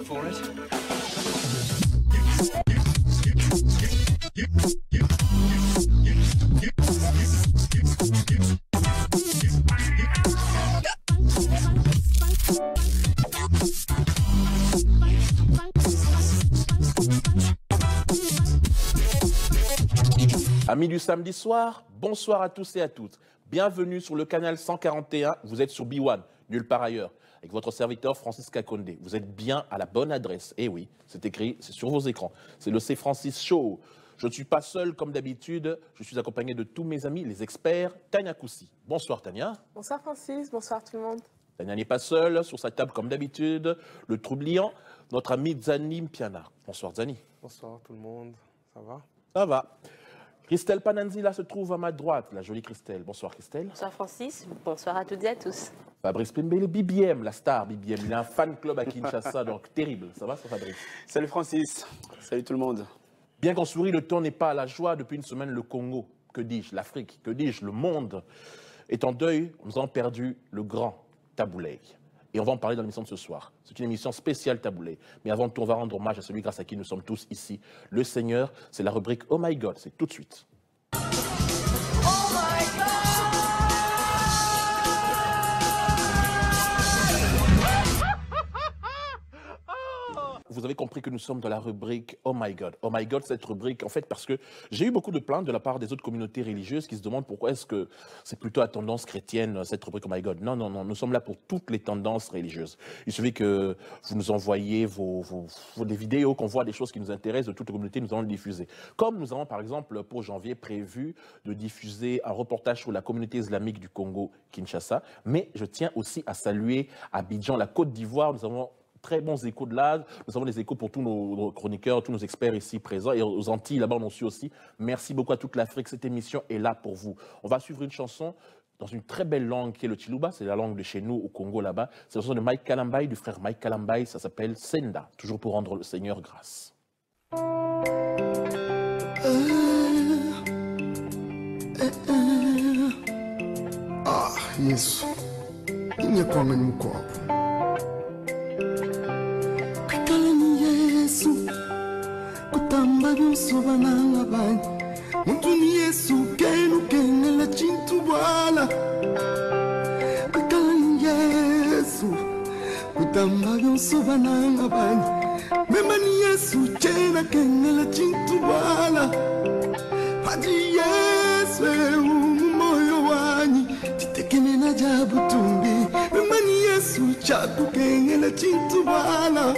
for it. Amis du samedi soir, bonsoir à tous et à toutes. Bienvenue sur le canal 141, vous êtes sur B1, nulle part ailleurs, avec votre serviteur Francis Kakonde. Vous êtes bien à la bonne adresse. Eh oui, c'est écrit, c'est sur vos écrans. C'est le C. Francis Show. Je ne suis pas seul comme d'habitude, je suis accompagné de tous mes amis, les experts. Tania Koussi. Bonsoir Tania. Bonsoir Francis, bonsoir tout le monde. Tania n'est pas seule, sur sa table comme d'habitude, le troubliant, notre ami Zani Mpiana. Bonsoir Zani. Bonsoir tout le monde, ça va? Ça va. Christelle Pananzila se trouve à ma droite, la jolie Christelle. Bonsoir Christelle. Bonsoir Francis, bonsoir à toutes et à tous. Fabrice Pembele, BBM, la star BBM. Il a un fan club à Kinshasa, donc terrible. Ça va, ça Fabrice? Salut Francis, salut tout le monde. Bien qu'on sourit, le temps n'est pas à la joie. Depuis une semaine, le Congo, que dis-je, l'Afrique, que dis-je, le monde est en deuil. Nous avons perdu le grand Taboulé. Et on va en parler dans l'émission de ce soir. C'est une émission spéciale Taboulé. Mais avant tout, on va rendre hommage à celui grâce à qui nous sommes tous ici. Le Seigneur, c'est la rubrique Oh My God. C'est tout de suite. Vous avez compris que nous sommes dans la rubrique Oh My God. Oh My God, cette rubrique, en fait, parce que j'ai eu beaucoup de plaintes de la part des autres communautés religieuses qui se demandent pourquoi est-ce que c'est plutôt à tendance chrétienne, cette rubrique Oh My God. Non, non, non, nous sommes là pour toutes les tendances religieuses. Il suffit que vous nous envoyiez des vidéos, qu'on voit des choses qui nous intéressent de toute la communauté, nous allons les diffuser. Comme nous avons, par exemple, pour janvier, prévu de diffuser un reportage sur la communauté islamique du Congo, Kinshasa. Mais je tiens aussi à saluer Abidjan, la Côte d'Ivoire. Nous avons très bons échos de là. Nous avons des échos pour tous nos chroniqueurs, tous nos experts ici présents. Et aux Antilles, là-bas, on en suit aussi. Merci beaucoup à toute l'Afrique. Cette émission est là pour vous. On va suivre une chanson dans une très belle langue qui est le Chiluba. C'est la langue de chez nous, au Congo, là-bas. C'est la chanson de Mike Kalambaye, du frère Mike Kalambaye. Ça s'appelle Senda. Toujours pour rendre le Seigneur grâce. Ah, Yesu. Inyekwame mkopo. Kutamba byonso bananga banye muntu ni Yesu kenu kenela chintu bwala kakala ni Yesu kutamba byonso bananga banye mema ni Yesu chena kenela chintu bwala haji Yesu moyo wanyi titekenena jabutumbi mema ni Yesu chaku kenela chintu bwala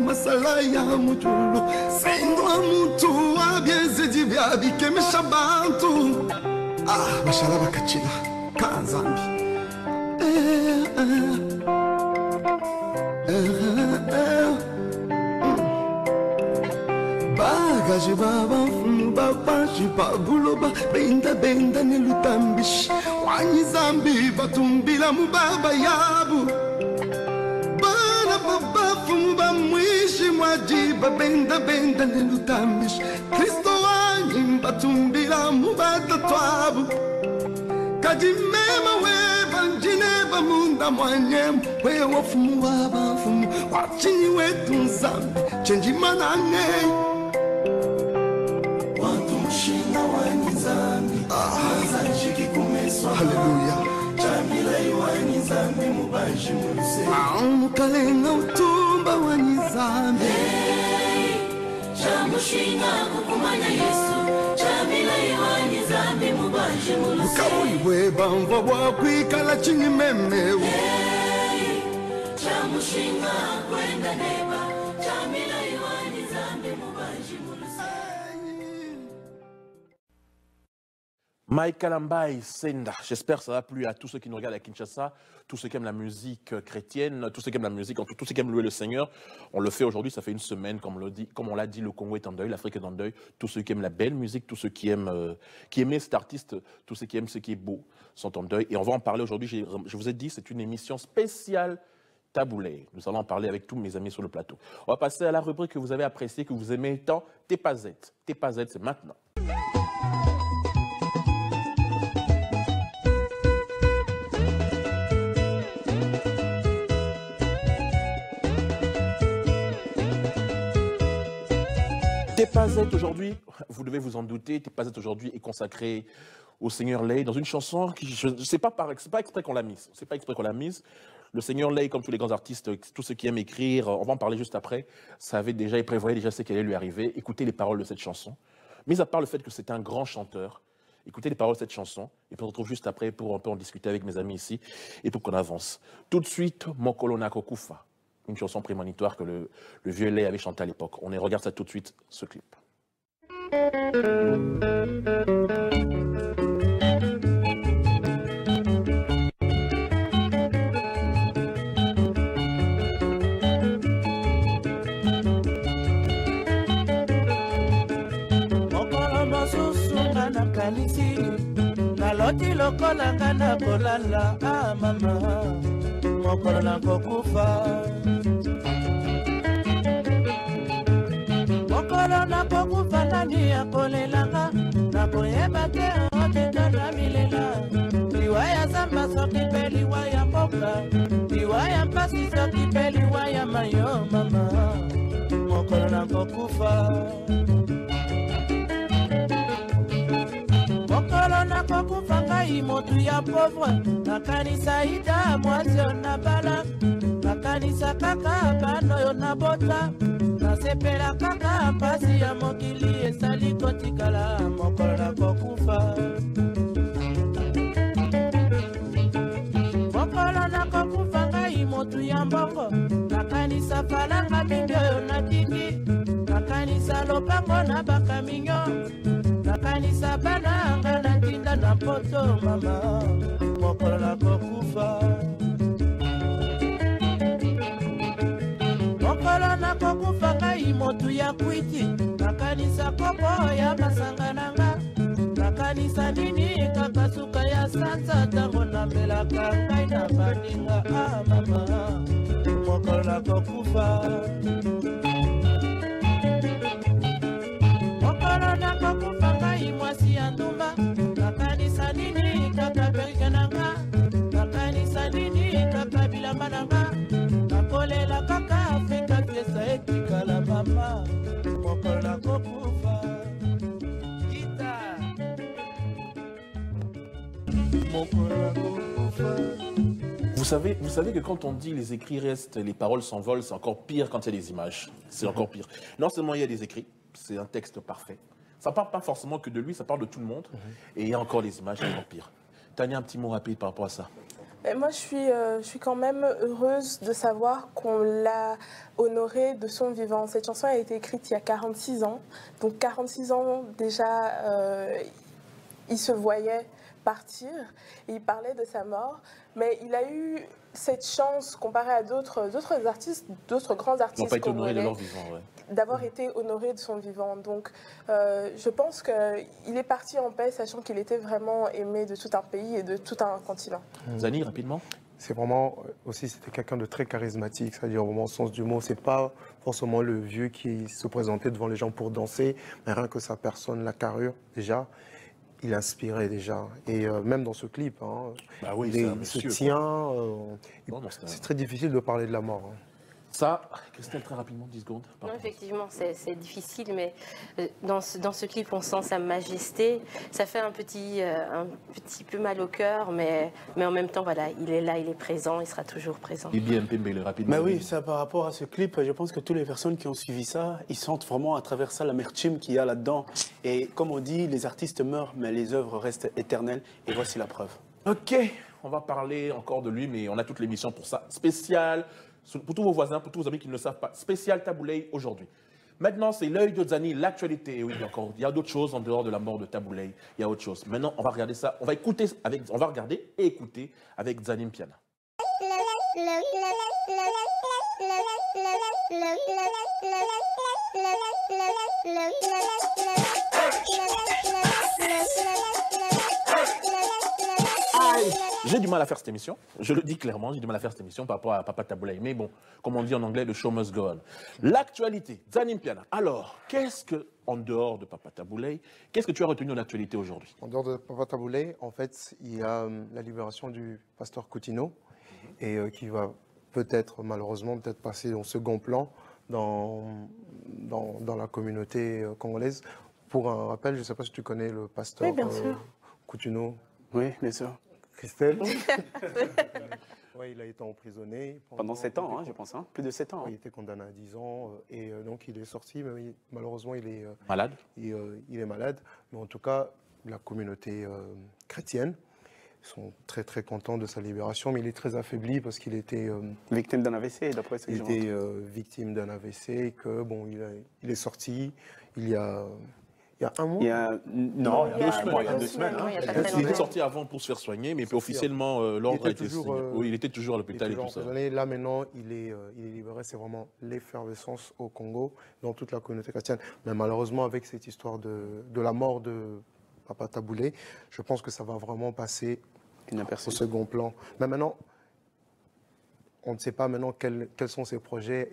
masala ya mutulu sendwa mutu abyeze jibya bikemesha bantu ah bashala bakachina kanzambi bagaje baba mfumu bapashi babuloba benda benda nelutambishi wanyi zambi batumbila mubaba yabu Mwajiba benda benda nelutamish Kristo wanyi mbatumbila mubata twabu Kajimema weba njineba munda mwanyemu We wafumu wabafumu wachini wetu nzambi Chenji manane Watu mshinda wanyi zambi Manzanjiki kumeswa Hallelujah Jamila iwanyi zambi mubanji mulise Mukalenga utumba wanyi zambi Chamushinga kukumanya Yesu Jamila iwanyi zambi mubanji mulise Mukabulibwe bamva bwakwikala chini memewu Chamushinga kwenda neba Jamila iwanyi zambi mubanji mulise Mike Kalambaye, Senda. J'espère que ça va plu à tous ceux qui nous regardent à Kinshasa, tous ceux qui aiment la musique chrétienne, tous ceux qui aiment la musique, tous ceux qui aiment louer le Seigneur. On le fait aujourd'hui, ça fait une semaine, comme on l'a dit, le Congo est en deuil, l'Afrique est en deuil. Tous ceux qui aiment la belle musique, tous ceux qui aiment, qui aimaient cet artiste, tous ceux qui aiment ce qui est beau, sont en deuil. Et on va en parler aujourd'hui. Je vous ai dit, c'est une émission spéciale Taboulé. Nous allons en parler avec tous mes amis sur le plateau. On va passer à la rubrique que vous avez appréciée, que vous aimez tant, T'es pas Z. T'es pas Z, c'est maintenant. Tepazet aujourd'hui, vous devez vous en douter, Tepazet aujourd'hui est consacré au Seigneur Lay dans une chanson qui, je ne sais pas, c'est pas exprès qu'on l'a mise. C'est pas exprès qu'on l'a mise. Le Seigneur Lay, comme tous les grands artistes, tous ceux qui aiment écrire, on va en parler juste après, savait déjà, il prévoyait déjà ce qui allait lui arriver. Écoutez les paroles de cette chanson. Mis à part le fait que c'est un grand chanteur, écoutez les paroles de cette chanson, et puis on se retrouve juste après pour un peu en discuter avec mes amis ici, et pour qu'on avance. Tout de suite, Mokolo Kokufa, une chanson prémonitoire que le vieux Lay avait chanté à l'époque. On regarde ça tout de suite, ce clip. Naloti lokola ngana kolala ah mama mokolo na kokufa mokolo na kokufa nani akolelanga nakoyeba te oteta na milela liwa ya zamba soki mpe liwa ya mboka liwa ya mpasi soki mpe liwa ya mayo mama mokolo na kokufa mokolo na kokufa ngai motu ya pauvre nakanisa ida mwasi oyo nabala nakanisa kaka bana oyo nabota nasepela kaka mpasi ya mokili esali kotikala mokolo na kokufa mokolo na kokufa ngai motu ya mbongo nakanisa falanga mingi oyo natiki nakanisa lopango na bakaminyo nakanisa bana nga natinda na poto mama mokolo na kokufa mokolo na kokufa ngai motu ya kwiti nakanisa kopo ya masanga nanga nakanisa nini kaka suka ya sanza ntango namelaka ngai na baninga ah mama mokolo na kokufa mokolo na kokufa ngai mwasi ya ndumba nakanisa nini kaka berike nanga nakanisa nini kaka bilamba nanga nakolela kaka afrika fiesa etikala mama mokolo na kokufa kita mokolo na kokufa. Vous savez que quand on dit les écrits restent, les paroles s'envolent, c'est encore pire quand il y a des images. C'est encore pire. Non seulement il y a des écrits, c'est un texte parfait. Ça ne parle pas forcément que de lui, ça parle de tout le monde. Et il y a encore les images, c'est encore pire. Tania, un petit mot rapide par rapport à ça. Et moi, je suis quand même heureuse de savoir qu'on l'a honoré de son vivant. Cette chanson a été écrite il y a 46 ans. Donc 46 ans déjà, il se voyait partir et il parlait de sa mort. Mais il a eu cette chance, comparé à d'autres artistes, d'autres grands artistes. Ils n'ont pas été honorés de leur vivant, ouais. D'avoir été honoré de son vivant. Donc, je pense qu'il est parti en paix, sachant qu'il était vraiment aimé de tout un pays et de tout un continent. Zani, rapidement. C'est vraiment aussi, c'était quelqu'un de très charismatique, c'est-à-dire vraiment au sens du mot. C'est pas forcément le vieux qui se présentait devant les gens pour danser, mais rien que sa personne, la carrure, déjà, il inspirait déjà. Et même dans ce clip, hein, bah oui, il se tient. C'est très difficile de parler de la mort. Hein. Ça, Christelle, très rapidement, 10 secondes. Non, effectivement, c'est difficile, mais dans ce clip, on sent sa majesté. Ça fait un petit peu mal au cœur, mais en même temps, voilà, il est là, il est présent, il sera toujours présent. Et bien, rapidement. Bah oui, ça, par rapport à ce clip, je pense que toutes les personnes qui ont suivi ça, ils sentent vraiment à travers ça l'amertume qu'il y a là-dedans. Et comme on dit, les artistes meurent, mais les œuvres restent éternelles. Et voici la preuve. Ok, on va parler encore de lui, mais on a toute l'émission pour ça. Spécial. Pour tous vos voisins, pour tous vos amis qui ne le savent pas, spécial Tabu Ley aujourd'hui. Maintenant, c'est l'œil de Zani, l'actualité. Oui, il y a d'autres choses en dehors de la mort de Tabu Ley. Il y a autre chose. Maintenant, on va regarder ça. On va regarder et écouter avec Zani Mpiana. J'ai du mal à faire cette émission, je le dis clairement, j'ai du mal à faire cette émission par rapport à Papa Tabu Ley. Mais bon, comme on dit en anglais, the show must go on. L'actualité, Zani Mpiana. Alors, qu'est-ce que, en dehors de Papa Tabu Ley, qu'est-ce que tu as retenu en actualité aujourd'hui? En dehors de Papa Tabu Ley, en fait, il y a la libération du pasteur Coutinho, et qui va peut-être, malheureusement, passer au second plan, dans la communauté congolaise. Pour un rappel, je ne sais pas si tu connais le pasteur Oui, bien sûr. Coutinho. Oui, bien sûr. Christelle. Ouais, il a été emprisonné. Pendant 7 ans, hein, je pense. Hein. Plus de 7 ans. Il était condamné à 10 ans et donc il est sorti, mais malheureusement il est Malade. il est malade. Mais en tout cas, la communauté chrétienne sont très très contents de sa libération, mais il est très affaibli parce qu'il était Victime d'un AVC, d'après ce que j'ai entendu. victime d'un AVC et que bon, il est sorti il y a un mois. Non, il y a 2 semaines. Non, il y a pas Hein. très Il est longtemps. sorti avant pour se faire soigner, mais puis officiellement, l'ordre a été toujours, signé. Oui, il était toujours à Il l'hôpital est et toujours tout ça. emprisonné. Là maintenant, il est libéré. C'est vraiment l'effervescence au Congo, dans toute la communauté chrétienne. Mais malheureusement, avec cette histoire de la mort de Papa Taboulé, je pense que ça va vraiment passer au second plan. Mais maintenant, on ne sait pas maintenant quels sont ses projets.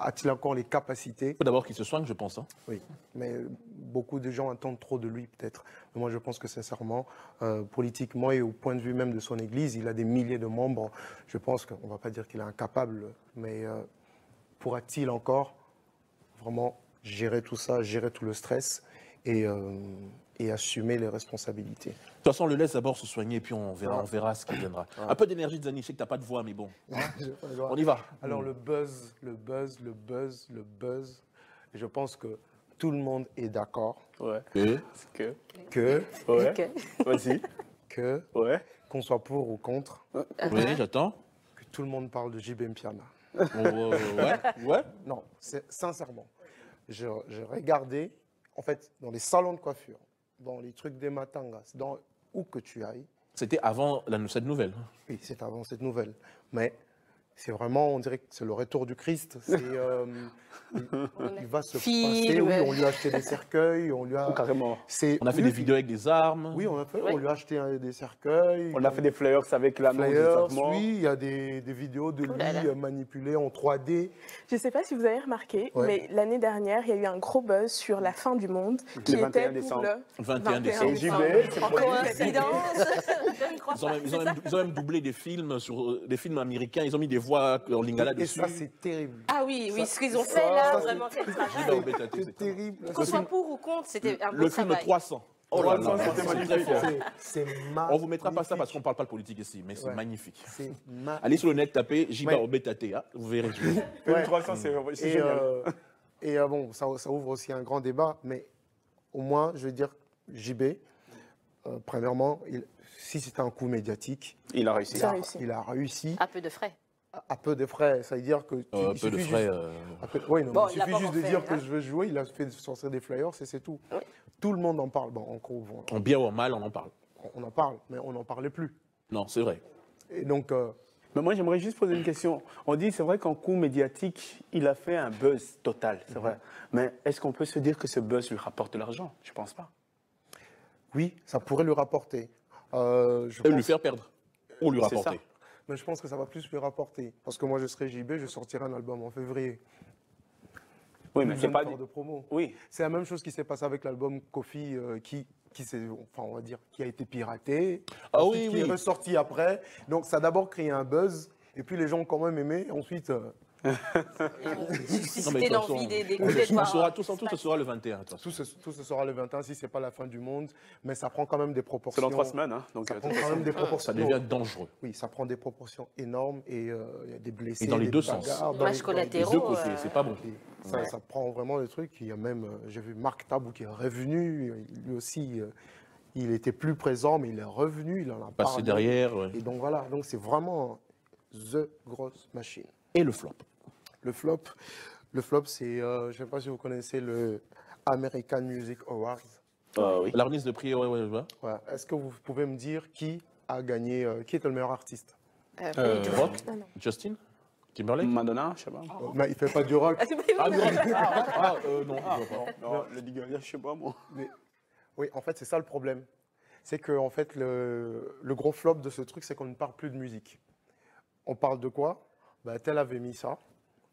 A-t-il encore les capacités? Il faut d'abord qu'il se soigne, je pense. Hein. Oui, mais beaucoup de gens attendent trop de lui, peut-être. Mais moi, je pense que sincèrement, politiquement et au point de vue même de son Église, il a des milliers de membres. Je pense qu'on ne va pas dire qu'il est incapable, mais pourra-t-il encore vraiment gérer tout ça, gérer tout le stress et assumer les responsabilités? De toute façon, on le laisse d'abord se soigner et puis on verra ce qui viendra. Un peu d'énergie, Zani. Je sais que tu n'as pas de voix, mais bon. On y va. Alors, le buzz. Et je pense que tout le monde est d'accord Ouais. que Ouais. Vas-y. Ouais. qu'on soit pour ou contre, Oui, j'attends. que tout le monde parle de JB Mpiana. Ouais. Non, sincèrement, je regardais, en fait, dans les salons de coiffure, dans les trucs des matangas, dans où que tu ailles. C'était avant cette nouvelle. Oui, c'est avant cette nouvelle. Mais c'est vraiment, on dirait que c'est le retour du Christ. C'est, il va se passer, oui, on lui a acheté des cercueils, on lui a... Carrément. On a fait des vidéos avec des armes. Oui, on lui a acheté des cercueils. On a fait des flyers avec la flyers, oui, il y a des vidéos de lui manipulées en 3D. Je ne sais pas si vous avez remarqué, Ouais. mais l'année dernière, il y a eu un gros buzz sur la fin du monde qui Le 21 était pour décembre. le 21 décembre. Et JB, En coïncidence. Je ne crois Ils ont, pas. même, ils ont même- ils ont même doublé des films américains. Ils ont mis des voix en lingala Et dessus. ça, c'est terrible. Ah oui, oui, Ça- ce qu'ils ont ça, fait là, ça, vraiment, c'est tragique. C'est terrible. Qu'on soit pour ou contre, c'était un beau Le film travail. 300. Oh là là, 300, c'était c'est très magnifique. fort. C'est On vous mettra pas ça parce magnifique. qu'on parle pas de politique ici, mais c'est Ouais. magnifique. C'est magnifique. Allez sur le net, tapez Jiba Ouais. Obetate, hein, vous verrez. Film 300, c'est Et, génial. bon, ça ouvre aussi un grand débat, mais au moins, je veux dire, JB, premièrement, si c'était un coup médiatique, Il a réussi. Ça a réussi. il a réussi À peu de frais. à peu de frais. Ça veut dire que... Un il peu de suffit frais. juste- oui, non, Bon, mais il il l'a suffit pas juste de encore dire fait, que hein. je veux jouer, il a fait sortir des flyers, et c'est tout. Oui. Tout le monde en parle. Bon, en gros, En bien ou en mal, on en parle. on en parle, mais on n'en parlait plus. Non, c'est vrai. Et donc, Mais moi, j'aimerais juste poser une question. On dit, c'est vrai qu'en coup médiatique, il a fait un buzz total, c'est vrai. Mais est-ce qu'on peut se dire que ce buzz lui rapporte de l'argent? Je pense pas. oui, ça pourrait lui rapporter. Et lui faire perdre. Ou lui C'est rapporter. ça. Mais je pense que ça va plus lui rapporter. Parce que moi, je serai JB, je sortirai un album en février. Oui, mais Plus c'est besoin pas. de faire de promo. Oui. C'est la même chose qui s'est passé avec l'album Kofi, qui s'est, enfin, on va dire, qui a été piraté. Ah Ensuite, oui, qui oui. est ressorti après. Donc, ça a d'abord créé un buzz. Et puis, les gens ont quand même aimé. Ensuite, Non, Susciter mais de toute l'envie façon, d'écouter de voir. Tout se sera le 21. de toute façon. tout ce sera le 21 si ce n'est pas la fin du monde. Mais ça prend quand même des C'est proportions. dans 3 semaines, hein. Donc, Ça prend quand même des proportions. Ça devient dangereux. Oui, ça prend des proportions énormes. Et il y a des blessés. Et dans les des deux sens. bagarres, dans Dommages les- Les collatéraux. deux côtés, c'est pas bon. Ça prend vraiment des trucs. Il y a même, j'ai vu Marc Tabou qui est revenu. Lui aussi, il était plus présent, mais il est revenu. Il en a Passer parlé. derrière. Ouais. Et donc voilà, donc c'est vraiment the grosse machine. Et le flop. Le flop, c'est, je ne sais pas si vous connaissez le American Music Awards. oui. La remise de prix, ouais. Ouais. Est-ce que vous pouvez me dire qui a gagné, qui est le meilleur artiste? Rock, Justin, Timberlake. Madonna, je sais pas. Mais il ne fait pas du rock. Ah, non, non, je vois pas. Non, le Gaga, je sais pas, moi. Oui, en fait, c'est ça le problème. C'est que en fait, le gros flop de ce truc, c'est qu'on ne parle plus de musique. On parle de quoi? Bah, tel avait mis ça.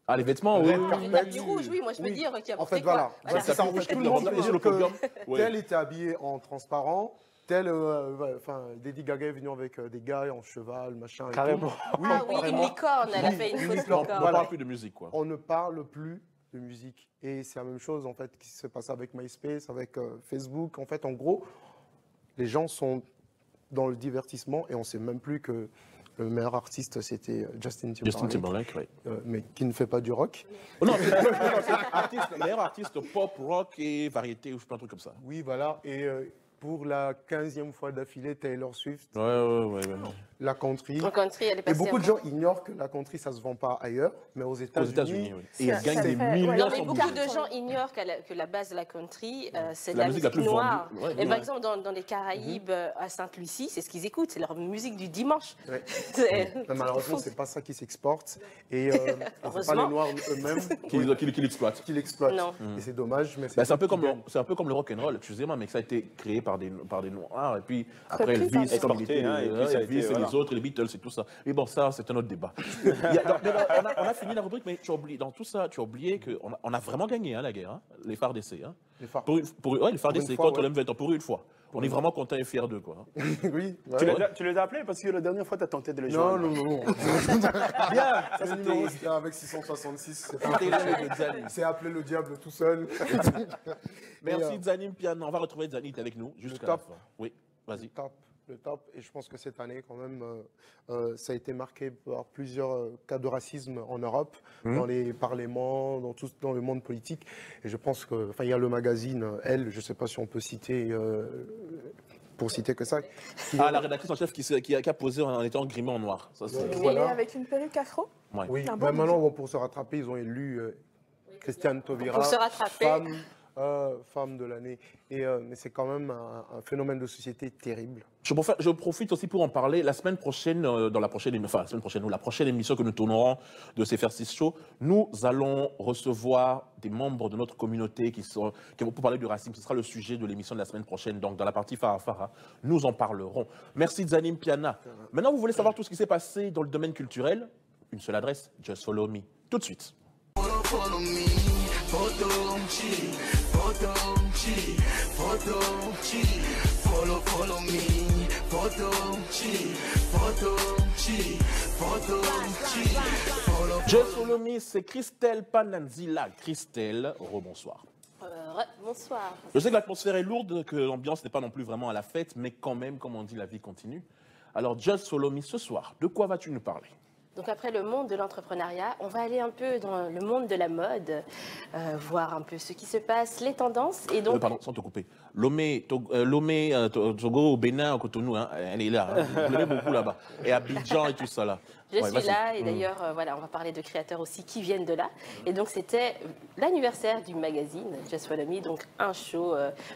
Ah, les vêtements, oui. Red Il carpet. y a du rouge, oui, moi je peux Oui. dire qui a En porté fait, quoi. voilà. Voilà. C'est ça, en fait, tout le monde Et peut sur le dire que podium. Ouais. tel était habillé en transparent, tel, Lady Gaga est venue avec des gars en cheval, machin. Carrément. Oui, Ah oui, une carrément. licorne, elle a fait une fausse On ne licorne. parle plus de musique, quoi. On ne parle plus de musique. Et c'est la même chose, en fait, qui se passe avec MySpace, avec Facebook. En fait, en gros, les gens sont dans le divertissement et on ne sait même plus que le meilleur artiste, c'était Justin Timberlake. Justin Timberlake, oui. Mais qui ne fait pas du rock. Oh non, c'est le meilleur artiste pop, rock et variété, ou je sais pas, un truc comme ça. Oui, voilà. Et pour la 15e fois d'affilée, Taylor Swift, Ouais. la country. En country, elle est Et passée. beaucoup de gens ignorent que la country, ça ne se vend pas ailleurs, mais aux Aux États-Unis. États-unis, oui. Et elle Ça gagne des fait- millions ouais. Non, mais sur beaucoup musique. de gens ignorent que la base de la country, c'est de la la musique la musique plus noire. vendue. Ouais, Et ouais. par exemple, dans les Caraïbes, à Sainte-Lucie, c'est ce qu'ils écoutent, c'est leur musique du dimanche. Ouais. C'est- Mais malheureusement, c'est pas ça qui s'exporte. Et c'est pas Heureusement. les Noirs eux-mêmes Qui l'exploite. qui l'exploitent. Non. Et c'est dommage, mais Bah, c'est un peu eux comme qui gagnent. c'est un peu comme le rock and roll. Excusez-moi, mais que ça a été créé par des noirs et puis après Repris par Elvis, des comme il Exporté, était, hein, et puis ça a été, Elvis et voilà. les autres, et les Beatles et tout ça. Mais bon, ça c'est un autre débat. Mais on a fini la rubrique, mais tu as oublié dans tout ça, tu as oublié qu'on a vraiment gagné hein, la guerre, hein, les phares d'essai. Hein. Les phares. Ouais, les phares Pour une d'essai fois, contre ouais. le M20 pour une fois. On est vraiment contents et fiers d'eux quoi. hein. Oui. Tu ouais. les as appelés parce que la dernière fois, tu as tenté de les Non, joindre. non. Bien, ça Le c'était. numéro, c'était avec 666. C'était le Zanim. C'est appelé le diable tout seul. Merci Zanim Piana. On va retrouver Zanim avec nous jusqu'à la top. fin. Oui, vas-y. Le top. Et je pense que cette année, quand même, ça a été marqué par plusieurs cas de racisme en Europe, dans les parlements, dans le monde politique. Et je pense que, il y a le magazine Elle, je ne sais pas si on peut citer, pour citer que ça. Ah, la rédactrice en chef qui a posé en étant grimée en noir. Ça, c'est- Mais Voilà. avec une perruque afro. Ouais. Oui, Un bon mais maintenant, bon, pour se rattraper, ils ont élu Christiane Taubira, Pour se rattraper. femme de l'année. Mais c'est quand même un phénomène de société terrible. Je profite aussi pour en parler. La semaine prochaine, dans la prochaine émission que nous tournerons de ces Faire 6 Show, nous allons recevoir des membres de notre communauté qui vont pour parler du racisme. Ce sera le sujet de l'émission de la semaine prochaine. Donc, dans la partie Farafara, nous en parlerons. Merci Zanim Piana. Maintenant, vous voulez savoir tout ce qui s'est passé dans le domaine culturel? Une seule adresse, Just Follow Me. Tout de suite. Follow me, photo chi, photo chi, photo chi, follow me, photo chi, photo chi, photo chi, follow. Just Follow Me, c'est Christelle Pananzila. Christelle, rebonsoir. Bonsoir. Je sais que l'atmosphère est lourde, que l'ambiance n'est pas non plus vraiment à la fête, mais quand même, comme on dit, la vie continue. Alors, Just Follow Me, ce soir, de quoi vas-tu nous parler? Donc après le monde de l'entrepreneuriat, on va aller un peu dans le monde de la mode, voir un peu ce qui se passe, les tendances. Et donc, Pardon, sans te couper. Lomé, Togo, au Bénin, au Cotonou, hein, elle est là. Hein. Je l'aimais beaucoup là-bas. Et Abidjan et tout ça là. je Ouais, suis vas-y. là et d'ailleurs, voilà, on va parler de créateurs aussi qui viennent de là. Et donc c'était l'anniversaire du magazine Just Follow Me, donc un show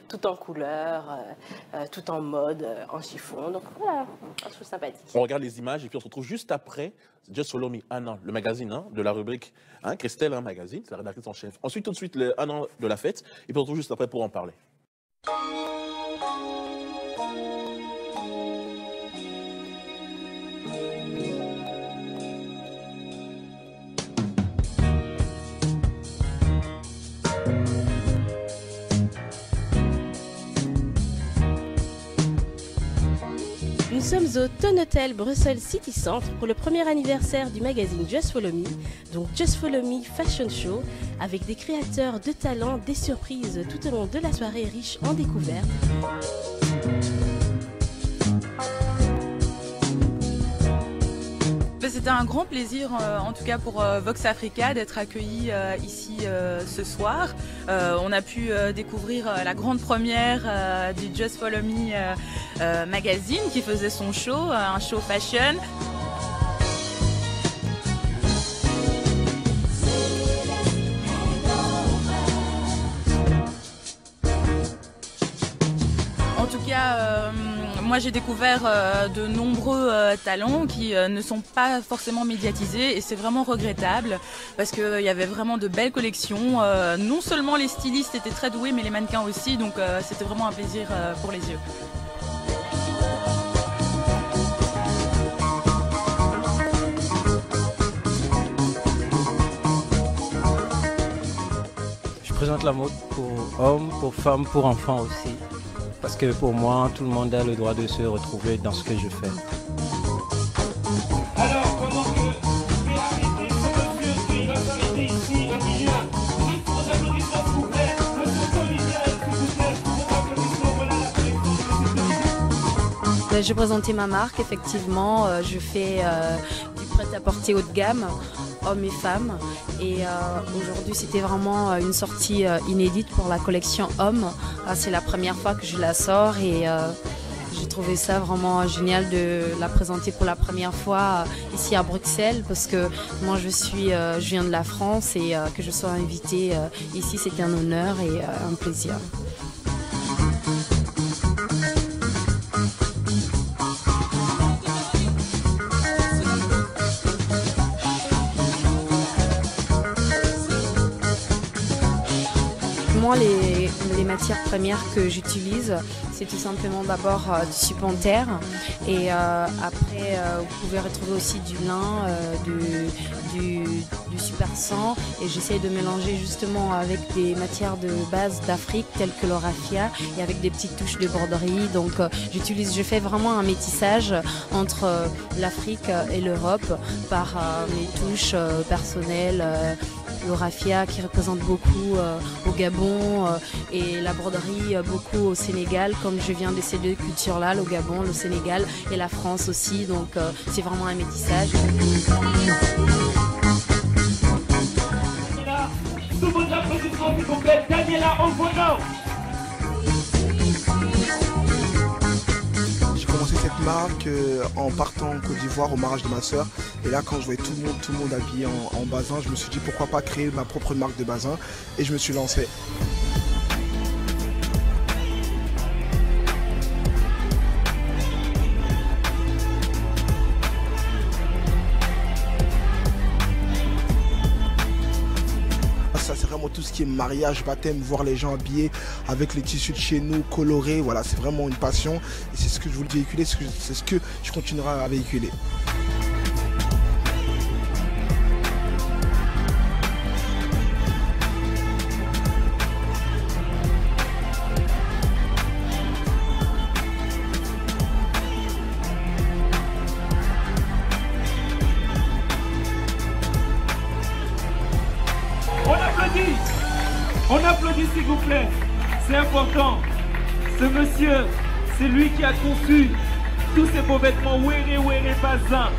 tout en couleur, tout en mode, en chiffon. Donc voilà, un show sympathique. On regarde les images et puis on se retrouve juste après Just Follow Me, un an, le magazine hein, de la rubrique hein, Christelle, un magazine, c'est la rédactrice en chef. Ensuite, tout de suite, le un an de la fête et puis on se retrouve juste après pour en parler. Nous sommes au Tonhotel Brussels City Centre pour le premier anniversaire du magazine Just Follow Me, donc Just Follow Me Fashion Show, avec des créateurs de talent, des surprises tout au long de la soirée riche en découvertes. C'était un grand plaisir, en tout cas pour Vox Africa, d'être accueillis ici ce soir. On a pu découvrir la grande première du Just Follow Me magazine qui faisait son show, un show fashion. En tout cas, moi j'ai découvert de nombreux talents qui ne sont pas forcément médiatisés et c'est vraiment regrettable parce qu'il y avait vraiment de belles collections. Non seulement les stylistes étaient très doués mais les mannequins aussi, donc c'était vraiment un plaisir pour les yeux. Je présente la mode pour hommes, pour femmes, pour enfants aussi. parce que pour moi, tout le monde a le droit de se retrouver dans ce que je fais. Alors, pendant que je vais arrêter ce monsieur qui va s'arrêter ici au milieu, il faut des applaudissements s'il vous plaît. Monsieur Olivier, s'il vous plaît, vos applaudissements, voilà la présidente. Je présentais ma marque, effectivement, je fais du prêt-à-porter haut de gamme, hommes et femmes. Et aujourd'hui, c'était vraiment une sortie inédite pour la collection hommes. C'est la première fois que je la sors et j'ai trouvé ça vraiment génial de la présenter pour la première fois ici à Bruxelles parce que moi je viens de la France et que je sois invitée ici, c'était un honneur et un plaisir. Moi, les matières premières que j'utilise, c'est tout simplement d'abord du supplémentaire et après vous pouvez retrouver aussi du lin, du super 100 et j'essaie de mélanger justement avec des matières de base d'Afrique telles que le raffia et avec des petites touches de broderie. Donc je fais vraiment un métissage entre l'Afrique et l'Europe par mes touches personnelles. Le raffia qui représente beaucoup au Gabon et la broderie beaucoup au Sénégal, comme je viens de ces deux cultures-là, le Gabon, le Sénégal et la France aussi, donc c'est vraiment un métissage. Sous vos applaudissements s'il vous plaît, Daniela Ongono. J'ai commencé cette marque en partant en Côte d'Ivoire au mariage de ma soeur. Et là, quand je voyais tout le monde habillé en bazin, je me suis dit pourquoi pas créer ma propre marque de bazin. Et je me suis lancé. Ça, c'est vraiment tout ce qui est mariage, baptême, voir les gens habillés avec les tissus de chez nous, colorés. Voilà, c'est vraiment une passion. Et c'est ce que je voulais véhiculer, c'est ce que je continuerai à véhiculer. On applaudit s'il vous plaît, c'est important. Ce monsieur, c'est lui qui a conçu tous ces beaux vêtements Wéré Bazin.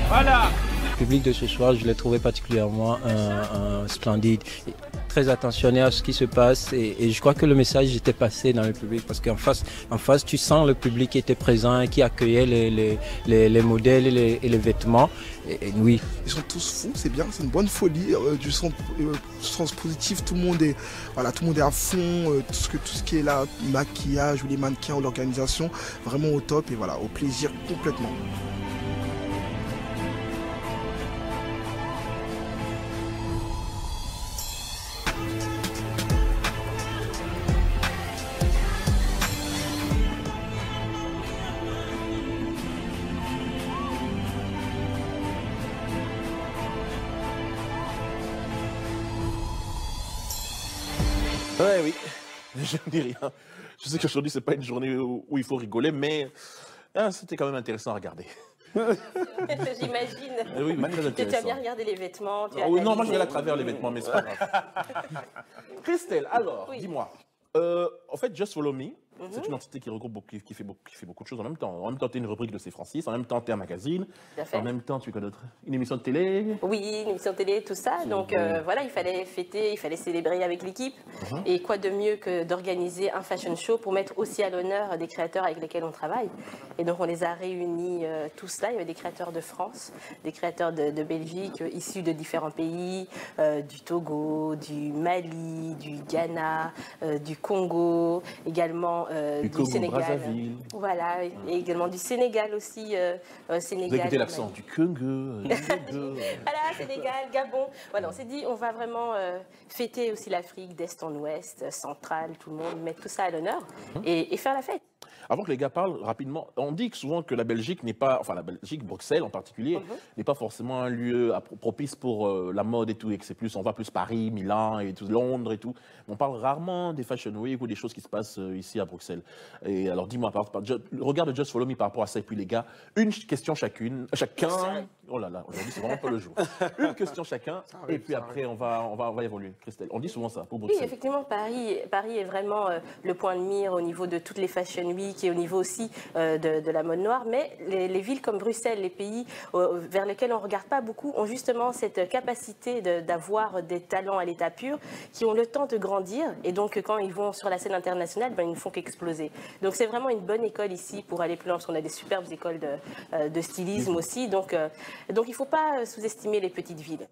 Voilà. Le public de ce soir, je l'ai trouvé particulièrement splendide, très attentionné à ce qui se passe et je crois que le message était passé dans le public parce qu'en face, tu sens le public qui était présent et qui accueillait les modèles et les vêtements. Et oui. Ils sont tous fous, c'est bien, c'est une bonne folie, du sens positif, tout le monde est à fond, tout ce qui est là, maquillage ou les mannequins ou l'organisation, vraiment au top et voilà, au plaisir complètement. Ouais, oui, je ne dis rien. Je sais qu'aujourd'hui, ce n'est pas une journée où il faut rigoler, mais c'était quand même intéressant à regarder. J'imagine. Oui, très tu as bien regardé les vêtements. Non, moi je regarde à travers les vêtements, mais c'est pas grave. Christelle, alors, dis-moi. En fait, Just Follow Me, c'est une entité qui regroupe qui fait beaucoup de choses en même temps. En même temps, tu es une rubrique de C-Francis, en même temps, tu es un magazine, en même temps, tu connais une émission de télé. Oui, une émission de télé, tout ça. Donc voilà, il fallait fêter, il fallait célébrer avec l'équipe. Et quoi de mieux que d'organiser un fashion show pour mettre aussi à l'honneur des créateurs avec lesquels on travaille. Et donc on les a réunis tous là. Il y avait des créateurs de France, des créateurs de Belgique, issus de différents pays, du Togo, du Mali, du Ghana, du Congo, également du Sénégal. Voilà, et également du Sénégal aussi. Sénégal, vous écoutez l'accent du Congo. Voilà, Sénégal, Gabon. Voilà, on s'est dit, on va vraiment fêter aussi l'Afrique d'est en ouest, centrale, tout le monde, mettre tout ça à l'honneur et faire la fête. avant que les gars parlent rapidement, on dit que souvent que la Belgique n'est pas, enfin la Belgique, Bruxelles en particulier, n'est pas forcément un lieu propice pour la mode et tout, et que c'est plus, on va plus Paris, Milan et tout, Londres et tout. On parle rarement des Fashion Week ou des choses qui se passent ici à Bruxelles. Et alors dis-moi, regarde Just Follow Me par rapport à ça, et puis les gars, une question chacun. Oh là là, aujourd'hui c'est vraiment pas le jour. Une question chacun, et puis après on va évoluer. Christelle, on dit souvent ça pour Bruxelles. Oui, effectivement, Paris est vraiment le point de mire au niveau de toutes les Fashion Week et au niveau aussi de la mode noire. Mais les villes comme Bruxelles, les pays vers lesquels on ne regarde pas beaucoup, ont justement cette capacité d'avoir des talents à l'état pur qui ont le temps de grandir. Et donc, quand ils vont sur la scène internationale, ils ne font qu'exploser. Donc, c'est vraiment une bonne école ici pour aller plus loin, parce qu'on a des superbes écoles de stylisme aussi. Donc il ne faut pas sous-estimer les petites villes.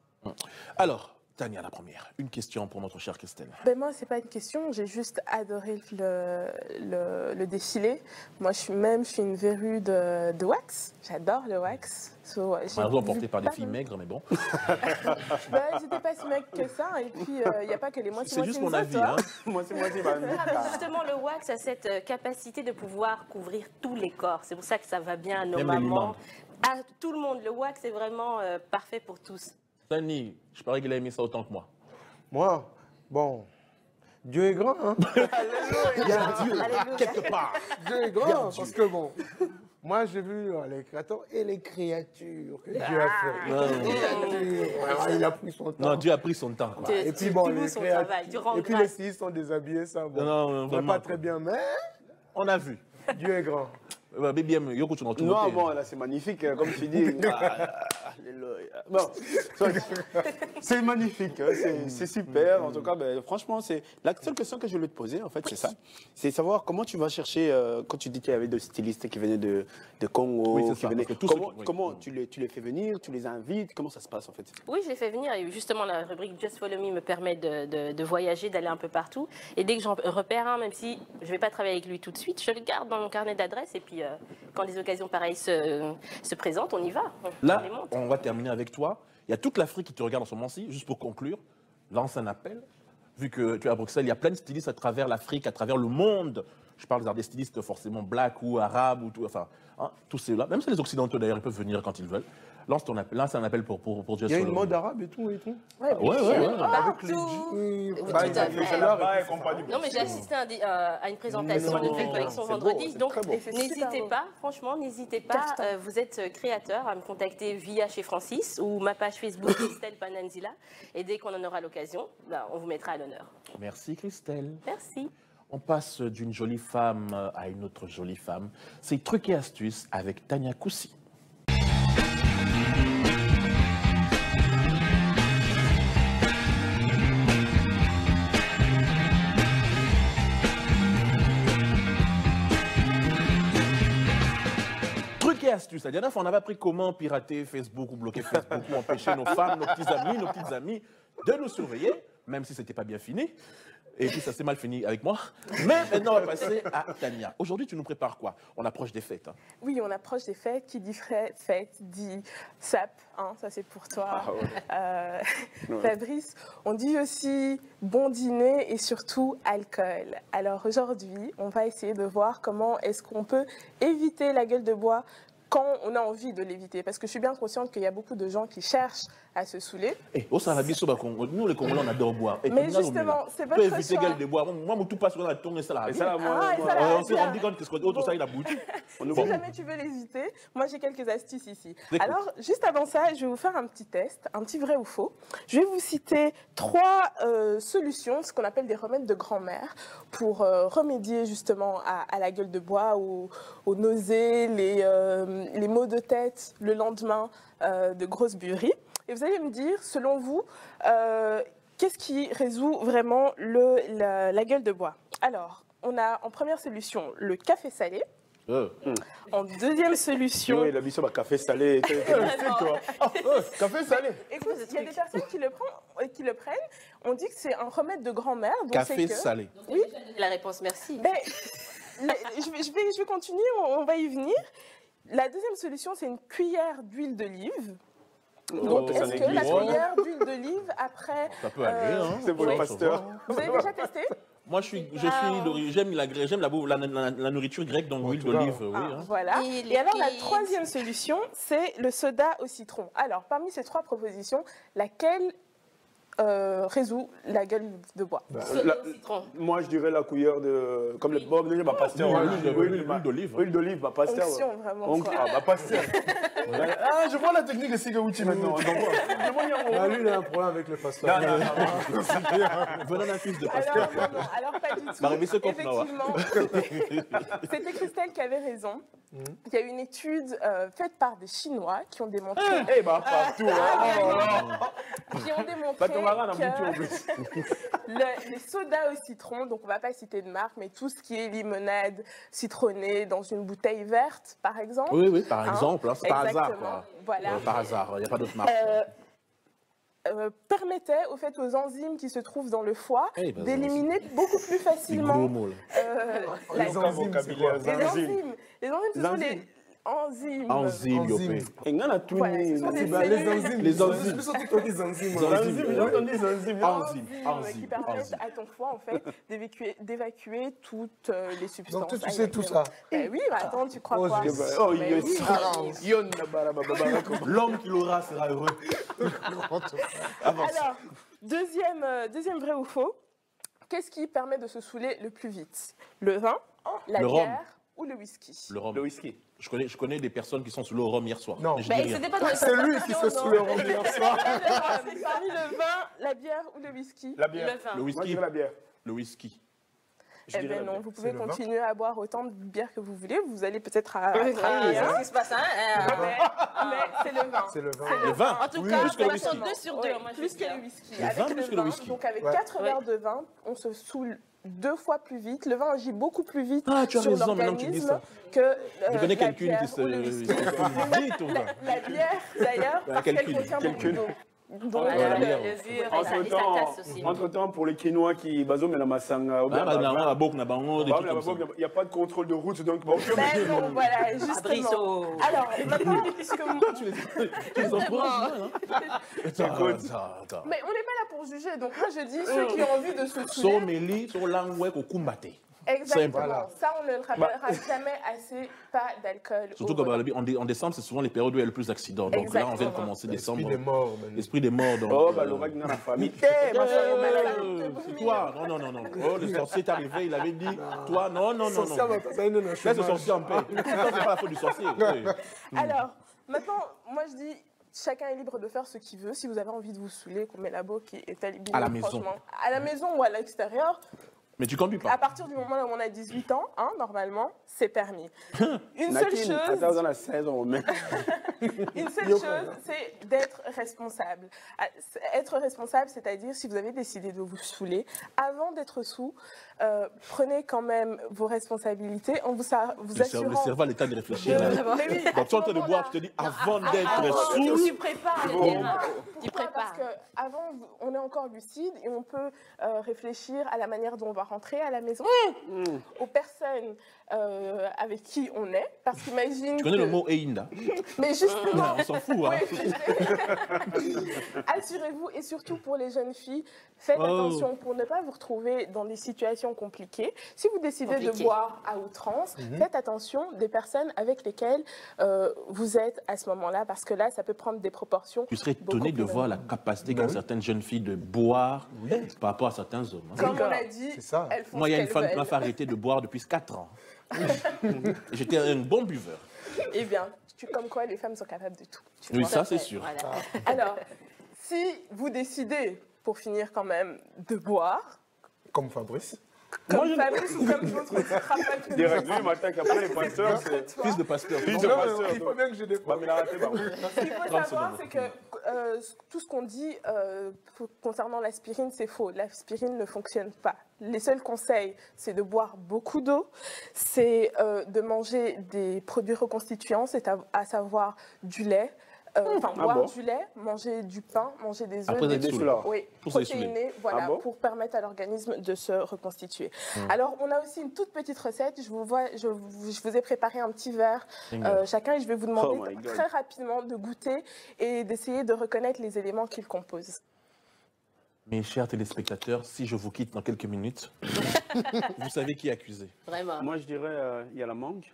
Alors, Tania, la première. Une question pour notre chère Christelle. Moi, c'est pas une question. J'ai juste adoré le défilé. Moi, je suis une verrue de wax. J'adore le wax. Malheureusement porté par des filles maigres, mais bon. J'étais pas si maigre que ça. Et puis, il n'y a pas que les moitiés. C'est juste mon avis. Hein. Justement, le wax a cette capacité de pouvoir couvrir tous les corps. C'est pour ça que ça va bien à nos mamans. À tout le monde. Le wax est vraiment parfait pour tous. Tani, je parie qu'il a aimé ça autant que moi. Moi, bon, Dieu est grand, hein. Il y a un Dieu, quelque part. Dieu est grand, parce que bon, moi j'ai vu les créateurs et les créatures que Dieu a fait. Il a pris son temps. Non, Dieu a pris son temps. Quoi. Et puis bon, les créatures, et puis les stylistes sont déshabillés, ça, bon, non, pas très bien, mais on a vu. Dieu est grand. Non, bon, là, c'est magnifique, comme tu dis. Bon, c'est magnifique, c'est super. En tout cas, franchement, c'est la seule question que je voulais te poser, en fait, c'est ça. C'est savoir comment tu vas chercher, quand tu dis qu'il y avait des stylistes qui venaient de Congo, comment tu les fais venir, tu les invites, comment ça se passe, en fait? Oui, je les fais venir. Et justement, la rubrique Just Follow Me me permet de voyager, d'aller un peu partout. Et dès que j'en repère un, même si je ne vais pas travailler avec lui tout de suite, je le garde dans mon carnet d'adresses. Et puis, quand des occasions pareilles se présentent, on y va. Là, on va terminer avec toi. Il y a toute l'Afrique qui te regarde en ce moment-ci. Juste pour conclure, lance un appel. Vu que tu es à Bruxelles, il y a plein de stylistes à travers l'Afrique, à travers le monde. Je parle des stylistes forcément black ou arabes, ou tout, enfin, hein, tous ceux-là. Même si les Occidentaux, d'ailleurs, ils peuvent venir quand ils veulent. Lance un appel pour Just Follow Me. Il y a une mode arabe et tout. Ouais. Avec les Non, mais j'ai assisté à une présentation de nouvelle collection vendredi. Donc, n'hésitez pas, franchement, n'hésitez pas. Vous êtes créateur à me contacter via chez Francis ou ma page Facebook Christelle Pananzila. Et dès qu'on en aura l'occasion, on vous mettra à l'honneur. Merci, Christelle. Merci. On passe d'une jolie femme à une autre jolie femme. C'est Trucs et Astuces avec Tania Koussi. Trucs et astuces. La dernière fois, on avait appris comment pirater Facebook ou bloquer Facebook ou empêcher nos femmes, nos petites amies de nous surveiller, même si ce n'était pas bien fini. Et puis ça s'est mal fini avec moi. Mais maintenant, on va passer à Tania. Aujourd'hui, tu nous prépares quoi? On approche des fêtes. Hein. Oui, on approche des fêtes. Qui dit fête dit sap. Hein, ça, c'est pour toi, Fabrice. On dit aussi bon dîner et surtout alcool. Alors aujourd'hui, on va essayer de voir comment est-ce qu'on peut éviter la gueule de bois quand on a envie de l'éviter. Parce que je suis bien consciente qu'il y a beaucoup de gens qui cherchent à se saouler. Nous, les Congolais, on adore boire. Mais justement, c'est votre choix. Éviter gueule de bois. Moi, tout passe dans la tongue et ça la on s'est rendu compte que tout ça, il a bouti. Si jamais tu veux l'éviter, moi, j'ai quelques astuces ici. Alors, juste avant ça, je vais vous faire un petit test, un petit vrai ou faux. Je vais vous citer 3 solutions, ce qu'on appelle des remèdes de grand-mère, pour remédier justement à la gueule de bois, aux nausées, les maux de tête le lendemain de grosses bueries. Et vous allez me dire, selon vous, qu'est-ce qui résout vraiment la gueule de bois? Alors, on a en première solution le café salé. En deuxième solution... Il a mis ça, café salé. Café salé. Écoute, il y a des personnes qui le prennent. On dit que c'est un remède de grand-mère. Café salé. Oui. La réponse, merci. Je vais continuer, on va y venir. La deuxième solution, c'est une cuillère d'huile d'olive. Donc, est-ce que la cuillère d'huile d'olive après... Ça peut aller, hein. C'est pour le pasteur. Vous avez déjà testé? Moi, j'aime la nourriture grecque, donc l'huile d'olive, oui. hein. Voilà. Et alors, la troisième solution, c'est le soda au citron. Alors, parmi ces trois propositions, laquelle résout la gueule de bois? Moi, je dirais la cuillère de... Comme le Bob, ma pasteur. Huile d'olive. Huile d'olive, ma pasteur. Onction, vraiment. Ma pasteur. Ah, je vois la technique de Sigawuchi maintenant. Lui, il a un problème avec le pasteur. Venant d'un fils de pasteur. Alors, pas du tout. Effectivement, c'était Christelle qui avait raison. Il y a une étude faite par des Chinois qui ont démontré... qui ont démontré les sodas au citron, donc on ne va pas citer de marque, mais tout ce qui est limonade citronnée dans une bouteille verte, par exemple. Oui, par exemple. Hein, c'est par hasard, quoi. Voilà. Par hasard, il n'y a pas d'autre marque. Permettait au fait aux enzymes qui se trouvent dans le foie d'éliminer beaucoup plus facilement les enzymes. Les enzymes, ce sont les enzymes. Les enzymes qui permettent à ton foie en fait d'évacuer toutes les substances. Donc toi, tu sais tout ça. Oui, attends, tu crois quoi? L'homme qui l'aura sera heureux. Alors, deuxième vrai ou faux, qu'est-ce qui permet de se saouler le plus vite? Le vin, la bière ou le whisky? Le whisky. Je connais des personnes qui sont sous le rhum hier soir. Non, c'est lui qui se sous le rhum hier soir. C'est parmi le vin, la bière ou le whisky? La bière. Le whisky. Moi, je dirais la bière. Le whisky. Eh bien non, vous pouvez continuer à boire autant de bière que vous voulez. Vous allez peut-être à... C'est ce qui se passe, hein? Mais c'est le vin. C'est le vin. Le vin. En tout cas, on passe 2 sur 2. Plus que le whisky. Le vin plus que le whisky. Donc avec 4 verres de vin, on se saoule 2 fois plus vite. Le vin agit beaucoup plus vite sur l'organisme que je connais quelqu'un qui se vite au vin. La bière, d'ailleurs, parce qu'elle contient beaucoup d'eau. Donc, entre-temps, pour les Quinois qui basent dans Massanga, il n'y a pas de contrôle de route, donc bon. Voilà, justement. Alors, maintenant, puisque mais on n'est pas là pour juger, donc moi je dis ceux qui ont envie de se saouler. Exactement. Voilà. Ça, on ne le rappellera jamais assez, pas d'alcool. Surtout qu'en décembre, c'est souvent les périodes où il y a le plus d'accidents. Donc là, on vient de commencer décembre. L'esprit des morts. Oh, bah, l'orage dans la famille. C'est toi. Non. Oh, le sorcier est arrivé, il avait dit, toi, non. Laisse le sorcier en paix. C'est pas la faute du sorcier. Alors, maintenant, moi je dis, chacun est libre de faire ce qu'il veut. Si vous avez envie de vous saouler, comme Melabo qui est alibi, à la maison. À la maison ou à l'extérieur. Mais tu conduis pas. À partir du moment où on a 18 ans, normalement, c'est permis. Une seule chose, c'est d'être responsable. Être responsable, c'est-à-dire si vous avez décidé de vous saouler, avant d'être sous, prenez quand même vos responsabilités en vous assurant... Le cerveau a l'état de réfléchir. Donc tu es en train de boire, tu te dis, avant d'être sous... Tu prépares le terrain. Tu prépares. Parce qu'avant, on est encore lucide et on peut réfléchir à la manière dont on va rentrer à la maison, aux personnes avec qui on est, parce qu'imagine... Tu connais le mot Einda? Mais justement... On s'en fout, hein. Assurez-vous, et surtout pour les jeunes filles, faites attention pour ne pas vous retrouver dans des situations compliquées. Si vous décidez de boire à outrance, faites attention des personnes avec lesquelles vous êtes à ce moment-là, parce que là, ça peut prendre des proportions. Tu serais étonné de voir la capacité qu'ont certaines jeunes filles de boire par rapport à certains hommes. Comme on l'a dit, elles font moi, il y a une femme qui m'a fait arrêter de boire depuis 4 ans. J'étais un bon buveur. Eh bien, comme quoi les femmes sont capables de tout. Oui, ça c'est sûr. Voilà. Alors, si vous décidez, pour finir quand même, de boire... Comme Fabrice. Comme Fabrice ou comme d'autres, tu te direct, lui, il m'attaque après les pasteurs. Fils de pasteur. Fils de pasteur. Il faut bien que je défende. Ce qu'il faut savoir, c'est que tout ce qu'on dit concernant l'aspirine, c'est faux. L'aspirine ne fonctionne pas. Les seuls conseils, c'est de boire beaucoup d'eau, c'est de manger des produits reconstituants, c'est à savoir du lait, boire du lait, manger du pain, manger des œufs, protéinés, voilà, pour permettre à l'organisme de se reconstituer. Alors, on a aussi une toute petite recette. Je vous ai préparé un petit verre chacun et je vais vous demander très rapidement de goûter et d'essayer de reconnaître les éléments qu'il compose. Mes chers téléspectateurs, si je vous quitte dans quelques minutes, vous savez qui est accusé. Vraiment. Moi, je dirais, il y a la mangue.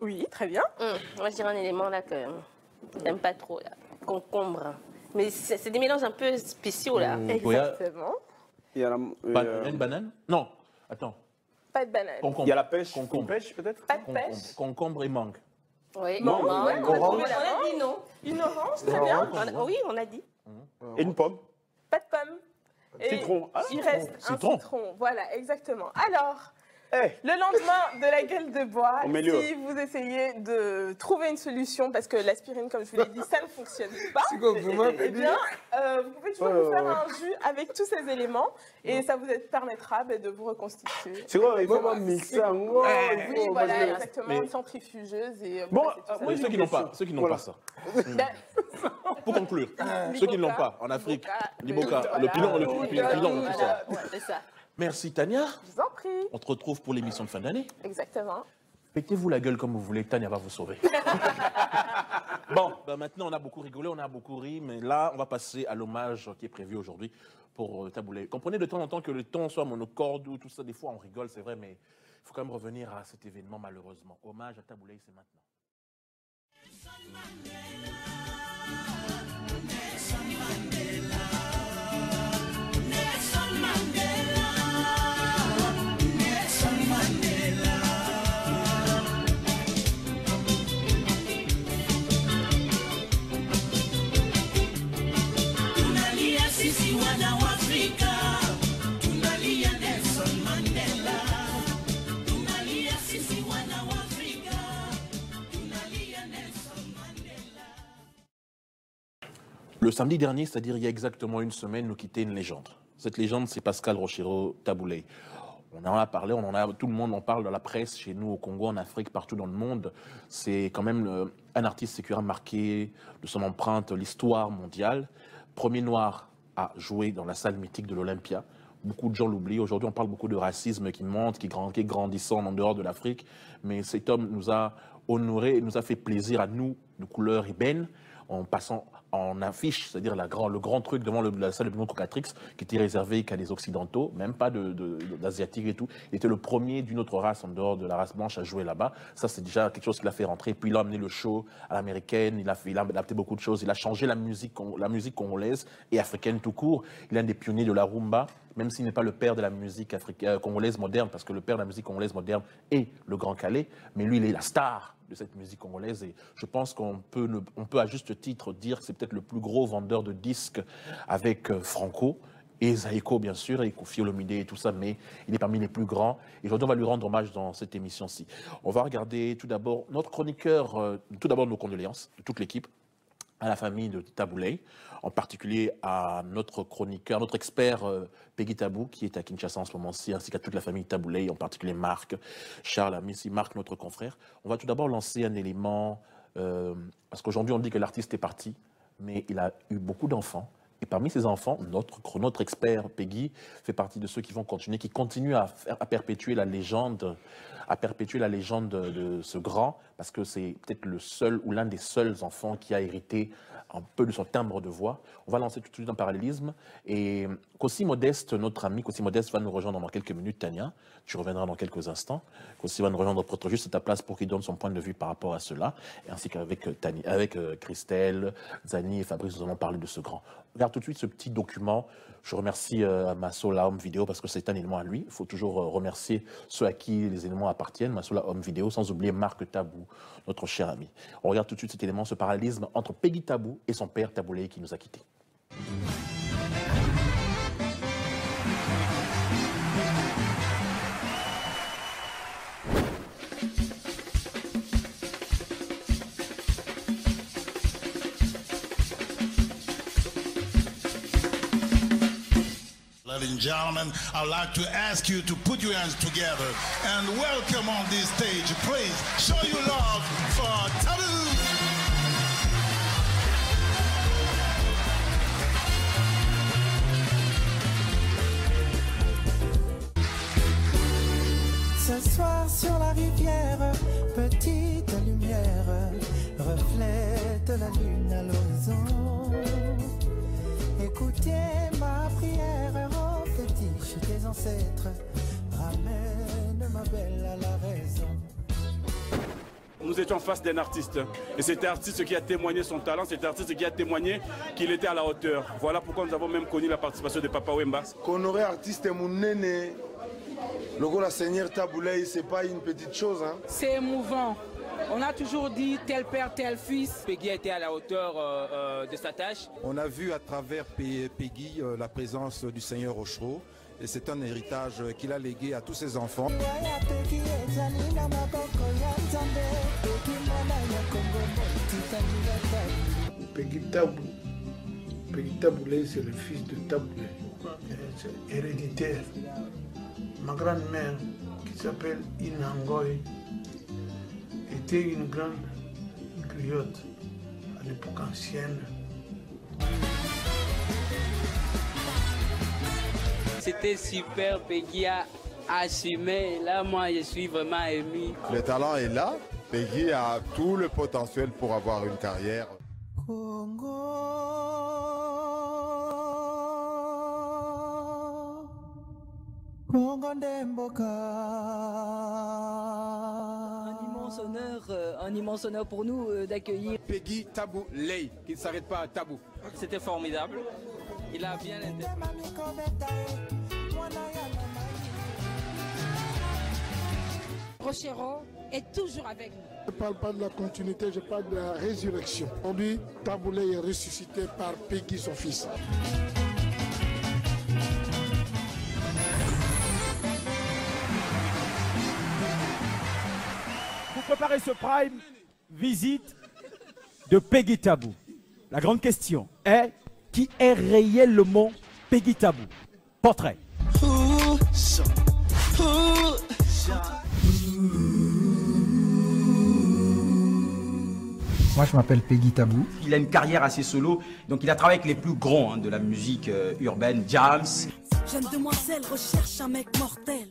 Oui, très bien. Moi, je dirais un élément là que j'aime pas trop, là. Concombre. Mais c'est des mélanges un peu spéciaux, là. Exactement. Il y a la... Une banane? Non, attends. Pas de banane. Concombre. Il y a la pêche. Concombre. Une pêche, peut-être? Pas de pêche. Concombre et mangue. Oui, Mangue, ouais, on a dit non. Une orange, très bien. Oui, on a dit. Et une pomme. Pas de pomme. Et Citron. Ah, il reste un citron. Voilà, exactement. Alors, le lendemain de la gueule de bois, si vous essayez de trouver une solution, parce que l'aspirine, comme je vous l'ai dit, ça ne fonctionne pas, eh bien, vous pouvez toujours vous faire un jus avec tous ces éléments et ça vous permettra de vous reconstituer. C'est quoi? Il faut mixer en gros. Oui, voilà, exactement, une centrifugeuse. Et bon, ceux qui n'ont pas ça. Pour conclure, ceux qui ne l'ont pas, en Afrique, l'Iboka, le pilon, tout ça. C'est ça. Merci Tania. Je vous en prie. On te retrouve pour l'émission de fin d'année. Exactement. Pétez-vous la gueule comme vous voulez, Tania va vous sauver. Bon, maintenant on a beaucoup rigolé, on a beaucoup ri, mais là on va passer à l'hommage qui est prévu aujourd'hui pour Taboulé. Comprenez de temps en temps que le ton soit monocorde ou tout ça, des fois on rigole, c'est vrai, mais il faut quand même revenir à cet événement malheureusement. Hommage à Taboulé, c'est maintenant. Le samedi dernier, c'est-à-dire il y a exactement une semaine, nous quittait une légende. Cette légende, c'est Pascal Rochereau Taboulé. On en a parlé, tout le monde en parle dans la presse, chez nous au Congo, en Afrique, partout dans le monde. C'est quand même un artiste qui a marqué de son empreinte l'histoire mondiale. Premier noir à jouer dans la salle mythique de l'Olympia. Beaucoup de gens l'oublient. Aujourd'hui, on parle beaucoup de racisme qui monte, qui est grandissant en dehors de l'Afrique. Mais cet homme nous a honorés et nous a fait plaisir à nous, de couleur ébène, en passant en affiche, c'est-à-dire le grand truc devant la salle de Cocatrix, qui était réservé qu'à des Occidentaux, même pas d'Asiatiques et tout. Il était le premier d'une autre race en dehors de la race blanche à jouer là-bas. Ça, c'est déjà quelque chose qui l'a fait rentrer. Puis il a amené le show à l'américaine, il a adapté beaucoup de choses. Il a changé la musique congolaise et africaine tout court. Il est un des pionniers de la rumba, même s'il n'est pas le père de la musique congolaise moderne, parce que le père de la musique congolaise moderne est le Grand Calais, mais lui, il est la star de cette musique congolaise et je pense qu'on peut à juste titre dire que c'est peut-être le plus gros vendeur de disques avec Franco et Zaïko bien sûr et Koffi Olomide et tout ça, mais il est parmi les plus grands et aujourd'hui on va lui rendre hommage dans cette émission-ci. On va regarder tout d'abord notre chroniqueur, tout d'abord nos condoléances de toute l'équipe à la famille de Taboulé, en particulier à notre chroniqueur, notre expert Peggy Tabou, qui est à Kinshasa en ce moment-ci, ainsi qu'à toute la famille Taboulé, en particulier Marc, Charles, Amissi, Marc, notre confrère. On va tout d'abord lancer un élément, parce qu'aujourd'hui on dit que l'artiste est parti, mais il a eu beaucoup d'enfants. Et parmi ces enfants, notre expert Peggy fait partie de ceux qui vont continuer, qui continuent à perpétuer la légende, de ce grand, parce que c'est peut-être le seul ou l'un des seuls enfants qui a hérité un peu de son timbre de voix. On va lancer tout de suite un parallélisme. Et Kossi Modeste, notre ami Kossi Modeste, va nous rejoindre dans quelques minutes, Tania. Tu reviendras dans quelques instants. Kossi va nous rejoindre pour juste à ta place pour qu'il donne son point de vue par rapport à cela. Et ainsi qu'avec Christelle, Zani et Fabrice, nous allons parler de ce grand. Regarde tout de suite ce petit document. Je remercie Massola Home Vidéo parce que c'est un élément à lui. Il faut toujours remercier ceux à qui les éléments appartiennent. Massola Home Vidéo, sans oublier Marc Tabou, notre cher ami. On regarde tout de suite cet élément, ce parallélisme entre Peggy Tabou et son père Taboulé qui nous a quittés. Ladies and gentlemen, I'd like to ask you to put your hands together and welcome on this stage. Please show your love for Tabou. Ce soir sur la rivière, petite lumière reflète la lune à l'horizon. Écoute Tiens ma prière au fétiche des ancêtres. Ramène ma belle à la raison. Nous étions face d'un artiste. Et c'était artiste qui a témoigné son talent, c'était artiste qui a témoigné qu'il était à la hauteur. Voilà pourquoi nous avons même connu la participation de Papa Wemba. Qu'honorer artiste Mounene, le la Seigneur Taboulay, c'est pas une petite chose. Hein. C'est émouvant. On a toujours dit tel père, tel fils. Peggy a été à la hauteur de sa tâche. On a vu à travers Peggy la présence du Seigneur Rochereau. Et c'est un héritage qu'il a légué à tous ses enfants. Peggy Taboulay, c'est le fils de Taboulay. C'est héréditaire. Ma grand-mère, qui s'appelle Inangoy, était une grande griotte à l'époque ancienne. C'était super, Peggy a assumé. Et là, moi, je suis vraiment ému. Le talent est là. Peggy a tout le potentiel pour avoir une carrière. Un immense honneur pour nous d'accueillir Peggy Taboulay, qui ne s'arrête pas à Tabou. C'était formidable. Il a bien interprété. Rochereau est toujours avec nous. Je ne parle pas de la continuité, je parle de la résurrection. Aujourd'hui, Taboulay est ressuscité par Peggy, son fils. Pour préparer ce prime, visite de Peggy Tabou. La grande question est, qui est réellement Peggy Tabou? Portrait. Moi, je m'appelle Peggy Tabou. Il a une carrière assez solo, donc il a travaillé avec les plus grands de la musique urbaine, Jams. Jeune demoiselle recherche un mec mortel,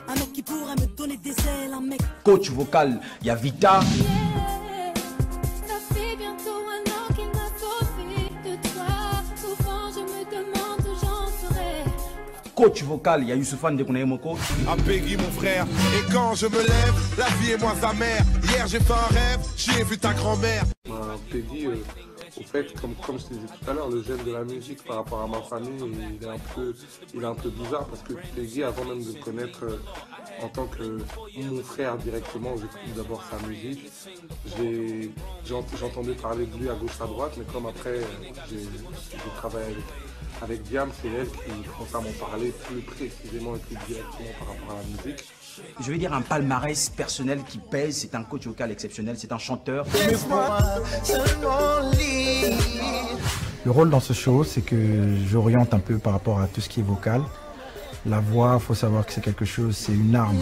un mec qui pourrait me donner des ailes, un mec. Coach vocal, il y a Vita. Coach vocal, il y a Youssoufane de Konaïmoko. À Peggy mon frère, et quand je me lève, la vie est moins amère. Hier j'ai fait un rêve, j'ai vu ta grand-mère. Peggy, au fait, comme je te disais tout à l'heure, le gène de la musique par rapport à ma famille, il est un peu bizarre parce que Peggy, avant même de le connaître en tant que mon frère directement, j'écoute d'abord sa musique. J'entendais parler de lui à gauche à droite, mais comme après j'ai travaillé avec Diam, c'est elle qui commence à m'en parler plus précisément et plus directement par rapport à la musique. Je vais dire un palmarès personnel qui pèse, c'est un coach vocal exceptionnel, c'est un chanteur. Le rôle dans ce show, c'est que j'oriente un peu par rapport à tout ce qui est vocal. La voix, il faut savoir que c'est quelque chose, c'est une arme.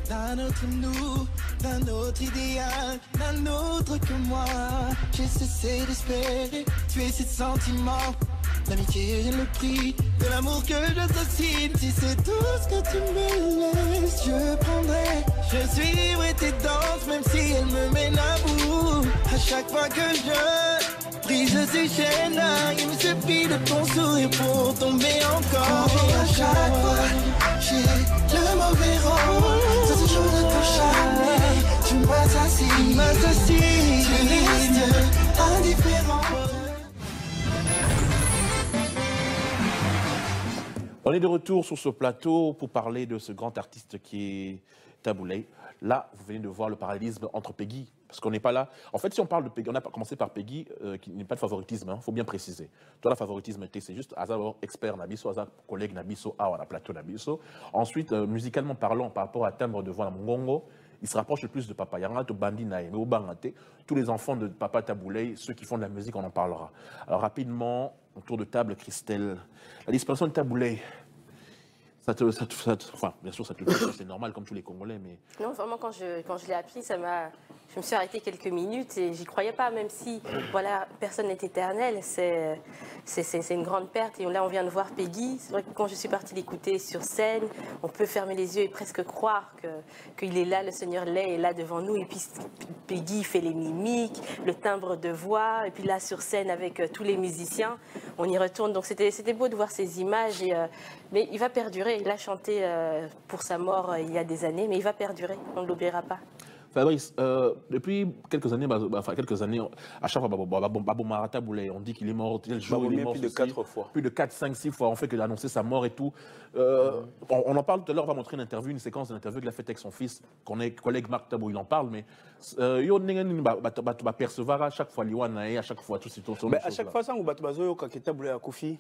D'un autre nous, d'un autre idéal, d'un autre que moi. J'ai cessé d'espérer, tuer ces sentiments. L'amitié est le prix de l'amour que j'assassine. Si c'est tout ce que tu me laisses, je prendrai. Je suivrai tes danses, même si elles me mènent à bout. À chaque fois que je brise ces chaînes-là, il me suffit de ton sourire pour tomber encore. Et à chaque fois, j'ai le mauvais rôle. C'est toujours de ton charme. Tu m'assassines, tu restes indifférent. On est de retour sur ce plateau pour parler de ce grand artiste qui est Taboulay. Là, vous venez de voir le parallélisme entre Peggy, parce qu'on n'est pas là. En fait, si on parle de Peggy, on a commencé par Peggy, qui n'est pas de favoritisme, il faut bien préciser. Toi, la favoritisme, c'est juste Azar expert Nabiso, Azar collègue Nabiso, ah, on a plateau Nabiso. Ensuite, musicalement parlant, par rapport à timbre de voix Mongongo, il se rapproche le plus de Papa Yanga, de Bandi Nae, mais au Bangate, tous les enfants de Papa Taboulay, ceux qui font de la musique, on en parlera. Alors rapidement, autour de table, Christelle, la disparition de Taboulay, Enfin, bien sûr, ça te le fait, c'est normal comme tous les Congolais, mais... Non, vraiment, quand je l'ai appris, je me suis arrêtée quelques minutes et j'y croyais pas, même si, voilà, personne n'est éternel. C'est une grande perte. Et là, on vient de voir Peggy. C'est vrai que quand je suis partie l'écouter sur scène, on peut fermer les yeux et presque croire qu'il est là, le Seigneur Lay est là devant nous. Et puis, Peggy fait les mimiques, le timbre de voix. Et puis là, sur scène, avec tous les musiciens, on y retourne. Donc, c'était beau de voir ces images. Mais il va perdurer. Il a chanté pour sa mort il y a des années, mais il va perdurer. On ne l'oubliera pas. Fabrice, depuis quelques années, à chaque fois, Babo Marata Boulay, on dit qu'il est mort tel jour, il est mort plus de 4 fois. Plus de 4, 5, 6 fois, on fait que d'annoncer sa mort et tout. On en parle tout à l'heure, on va montrer une séquence d'interview qu'il a faite avec son fils, qu'on est collègue Marc Tabou, il en parle, mais yo va percevoir à chaque fois Liwana et à chaque fois tout ce mais à chaque fois, ça, on va Boulay à Koufi.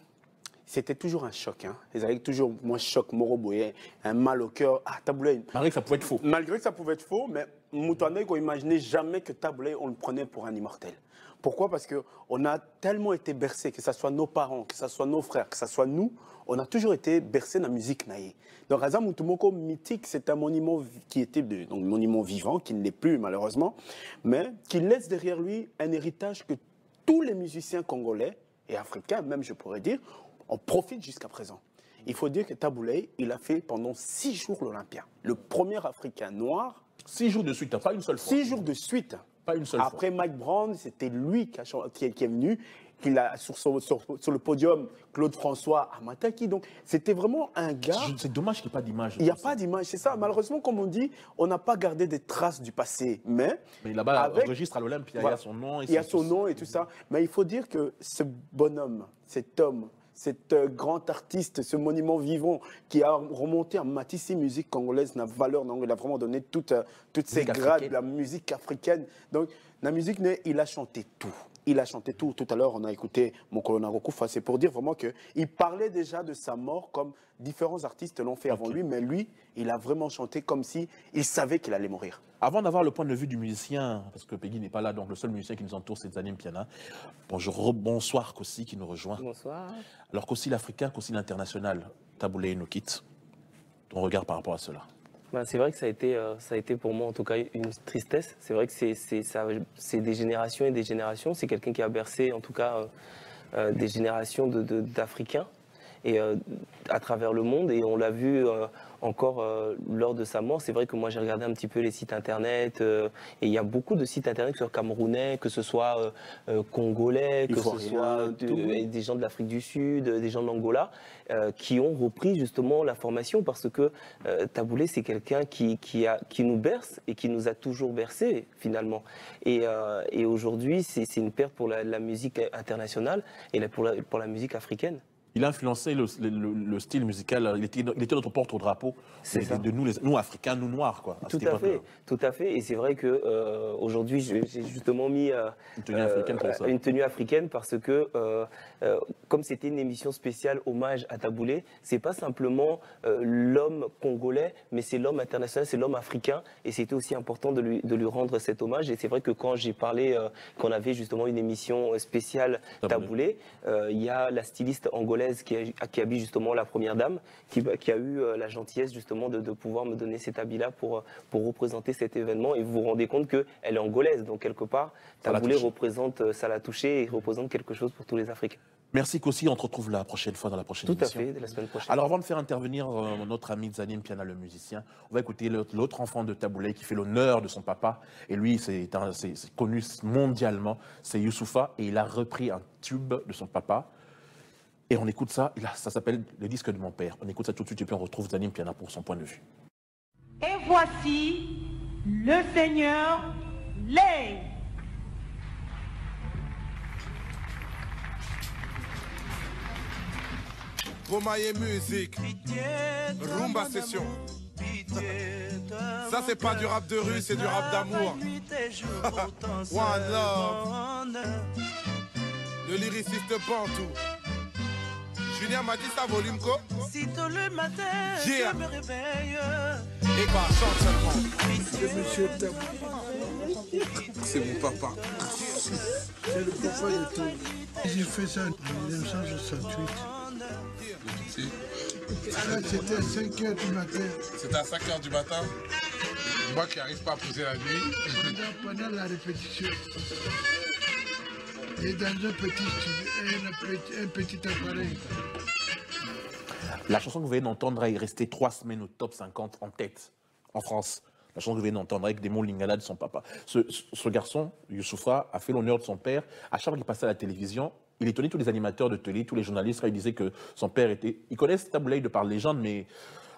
C'était toujours un choc. Hein. Ils avaient toujours un choc, Moroboye, un mal au cœur. Ah, Taboulé. Malgré que ça pouvait être faux. Malgré que ça pouvait être faux, mais Moutouane, qu'on n'imaginait jamais que Taboulé, on le prenait pour un immortel. Pourquoi? Parce qu'on a tellement été bercés, que ce soit nos parents, que ce soit nos frères, que ce soit nous, on a toujours été bercés dans la musique naïe. Donc, Raza Moutoumoko mythique, c'est un monument qui était un monument vivant, qui ne l'est plus malheureusement, mais qui laisse derrière lui un héritage que tous les musiciens congolais et africains, même je pourrais dire, on profite jusqu'à présent. Il faut dire que Taboulé, il a fait pendant 6 jours l'Olympia. Le premier Africain noir. 6 jours de suite, pas une seule fois. 6 jours de suite. Pas une seule fois. Après Mike Brown, c'était lui qui est venu. Il a sur le podium Claude François Amataki. Donc c'était vraiment un gars. C'est dommage qu'il n'y ait pas d'image. Il n'y a pas d'image, c'est ça. Malheureusement, comme on dit, on n'a pas gardé des traces du passé. Mais là-bas, on enregistre à l'Olympia, voilà, il y a son nom. Il y a son nom et tout ça. Mais il faut dire que ce bonhomme, cet homme, cet grand artiste, ce monument vivant qui a remonté en Matissi musique congolaise, n'a valeur, il a vraiment donné toutes ses grades de la musique africaine. Donc, la musique, il a chanté tout. Il a chanté tout. Tout à l'heure, on a écouté Mokolo Nagokufa. C'est pour dire vraiment qu'il parlait déjà de sa mort comme différents artistes l'ont fait avant lui. Mais lui, il a vraiment chanté comme s'il savait qu'il allait mourir. Avant d'avoir le point de vue du musicien, parce que Peggy n'est pas là, donc le seul musicien qui nous entoure, c'est Zanim Piana. Bonsoir Kossi qui nous rejoint. Bonsoir. Alors Kossi l'Africain, Kossi l'international, Taboulé nous quitte. Ton regard par rapport à cela? C'est vrai que ça a été pour moi en tout cas une tristesse. C'est vrai que c'est des générations et des générations. C'est quelqu'un qui a bercé en tout cas des générations d'Africains et à travers le monde. Et on l'a vu encore lors de sa mort. C'est vrai que moi j'ai regardé un petit peu les sites internet et il y a beaucoup de sites internet sur camerounais, que ce soit congolais, que ce soit des gens de l'Afrique du Sud, des gens de l'Angola, qui ont repris justement la formation parce que Taboulé c'est quelqu'un qui nous berce et qui nous a toujours bercé finalement. Et aujourd'hui c'est une perte pour la musique internationale et pour la musique africaine. Il a influencé le style musical, il était notre porte-drapeau de nous Africains, nous Noirs. Quoi, tout à fait. Et c'est vrai qu'aujourd'hui, j'ai justement mis une tenue africaine parce que, comme c'était une émission spéciale hommage à Taboulé, c'est pas simplement l'homme congolais, mais c'est l'homme international, c'est l'homme africain. Et c'était aussi important de lui rendre cet hommage. Et c'est vrai que quand j'ai parlé qu'on avait justement une émission spéciale Taboulé, il y a la styliste angolaise qui habille justement la première dame, qui a eu la gentillesse justement de pouvoir me donner cet habit-là pour représenter cet événement. Et vous vous rendez compte qu'elle est angolaise, donc quelque part, Taboulé représente, ça l'a touché et représente quelque chose pour tous les Africains. Merci Kossi, on te retrouve la prochaine fois dans la prochaine émission. Tout à fait, la semaine prochaine. Alors avant de faire intervenir notre ami Zanim Piana, le musicien, on va écouter l'autre enfant de Taboulé qui fait l'honneur de son papa. Et lui, c'est connu mondialement, c'est Youssoufa, et il a repris un tube de son papa. Et on écoute ça, ça s'appelle Le disque de mon père. On écoute ça tout de suite et puis on retrouve Zanim Piana pour son point de vue. Et voici le Seigneur Lay. Romaille musique, Rumba Session. Ça c'est pas du rap de rue, c'est du rap d'amour. One love. Le lyriciste Bantou. Julien m'a dit ça, volume quoi? Si tôt le matin, je me réveille. Et bah, chante seulement. C'est monsieur Taboulé. C'est mon papa. C'est le papa de tout. J'ai fait ça en 1968. Alors c'était à 5 h du matin. C'était à 5 h du matin. Moi qui n'arrive pas à poser la nuit. Pendant la répétition. Et dans un petit studio, un petit appareil. La chanson que vous venez d'entendre est restée 3 semaines au top 50 en tête en France. La chanson que vous venez d'entendre avec des mots lingala de son papa. Ce garçon, Youssoufa, a fait l'honneur de son père. À chaque fois qu'il passait à la télévision, il étonnait tous les animateurs de télé, tous les journalistes. Il disait que son père était... Ils connaissent Tabu Ley de par légende, mais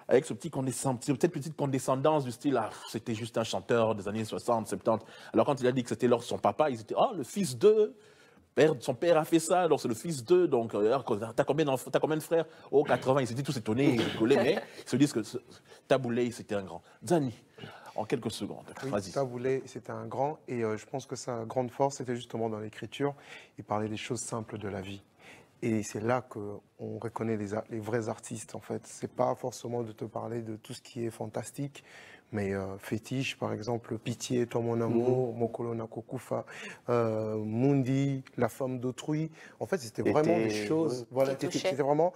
avec cette petite condescendance du style, ah, c'était juste un chanteur des années 60, 70. Alors quand il a dit que c'était leur son papa, ils étaient, oh, le fils d'eux. Son père a fait ça, alors c'est le fils d'eux, donc t'as combien de frères? Oh, 80, ils étaient tous étonnés, ils rigolaient, mais ils se disent que Tabu Ley, c'était un grand. Zani, en quelques secondes, vas-y. Tabu Ley, c'était un grand, et je pense que sa grande force, c'était justement dans l'écriture. Il parlait des choses simples de la vie. Et c'est là qu'on reconnaît les vrais artistes, en fait. C'est pas forcément de te parler de tout ce qui est fantastique, mais Fétiche, par exemple, Pitié, Toi mon amour, Mokolo Nakokufa, Mundi, La femme d'autrui. En fait, c'était vraiment des choses... Voilà, c'était vraiment...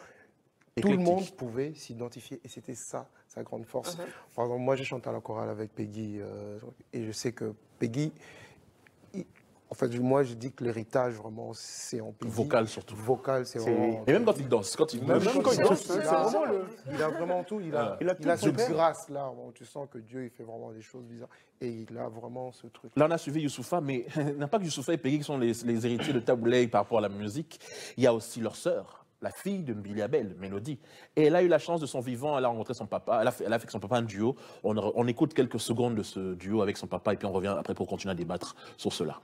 Tout le monde pouvait s'identifier, et c'était ça, sa grande force. Par exemple, moi, j'ai chanté à la chorale avec Peggy, et je sais que Peggy... En fait, moi, je dis que l'héritage, vraiment, c'est en Peggy. Vocal, surtout. Vocal, c'est vraiment... Et même quand il danse. Même quand il danse, il a vraiment tout. Il a ce grâce-là. Bon, tu sens que Dieu, il fait vraiment des choses bizarres. Et il a vraiment ce truc. Là, on a suivi Youssoufa, mais il n'y a pas que Youssoufa et Peggy qui sont les héritiers de Tabu Ley par rapport à la musique. Il y a aussi leur sœur, la fille de Mbili Abel, Mélodie. Et elle a eu la chance de son vivant, elle a rencontré son papa, elle a fait avec son papa un duo. On écoute quelques secondes de ce duo avec son papa et puis on revient après pour continuer à débattre sur cela.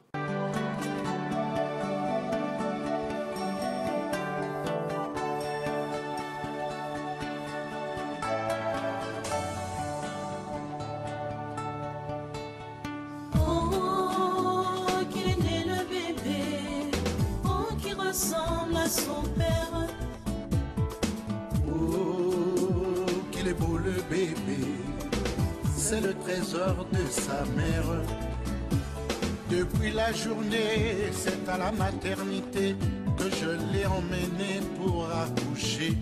C'est le trésor de sa mère. Depuis la journée, c'est à la maternité que je l'ai emmené pour accoucher.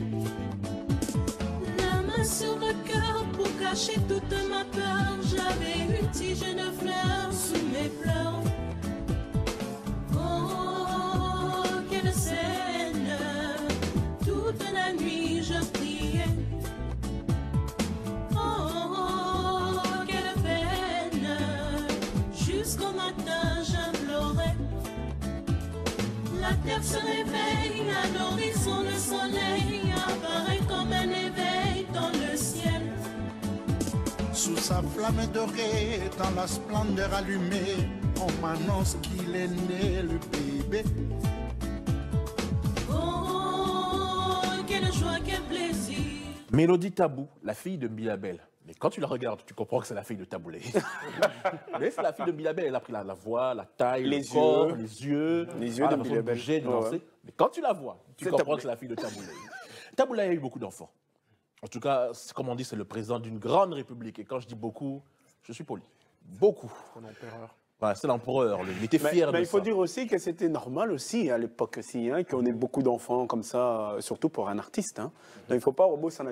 La main sur le cœur pour cacher toute ma peur. J'avais une tige de fleurs sous mes pleurs. Oh, quelle scène! Toute la nuit je priais. Jusqu'au matin j'implorais. La terre se réveille, à l'horizon le soleil apparaît comme un éveil dans le ciel. Sous sa flamme dorée, dans la splendeur allumée, on m'annonce qu'il est né le bébé. Oh, quelle joie, quel plaisir. Mélodie Tabou, la fille de Mbili Abel. Mais quand tu la regardes, tu comprends que c'est la fille de Tabu Ley. Mais c'est la fille de Mbili Abel. Elle a pris la voix, la taille, le corps, les yeux de Mbili Abel. Mais quand tu la vois, tu comprends que c'est la fille de Tabu Ley. Tabu Ley a eu beaucoup d'enfants. En tout cas, comme on dit, c'est le président d'une grande république. Et quand je dis beaucoup, je suis poli. Beaucoup. Voilà, c'est l'empereur, il était fier de ça. Mais il faut dire aussi que c'était normal aussi à l'époque aussi, hein, qu'on ait beaucoup d'enfants comme ça, surtout pour un artiste. Hein. Donc il ne faut pas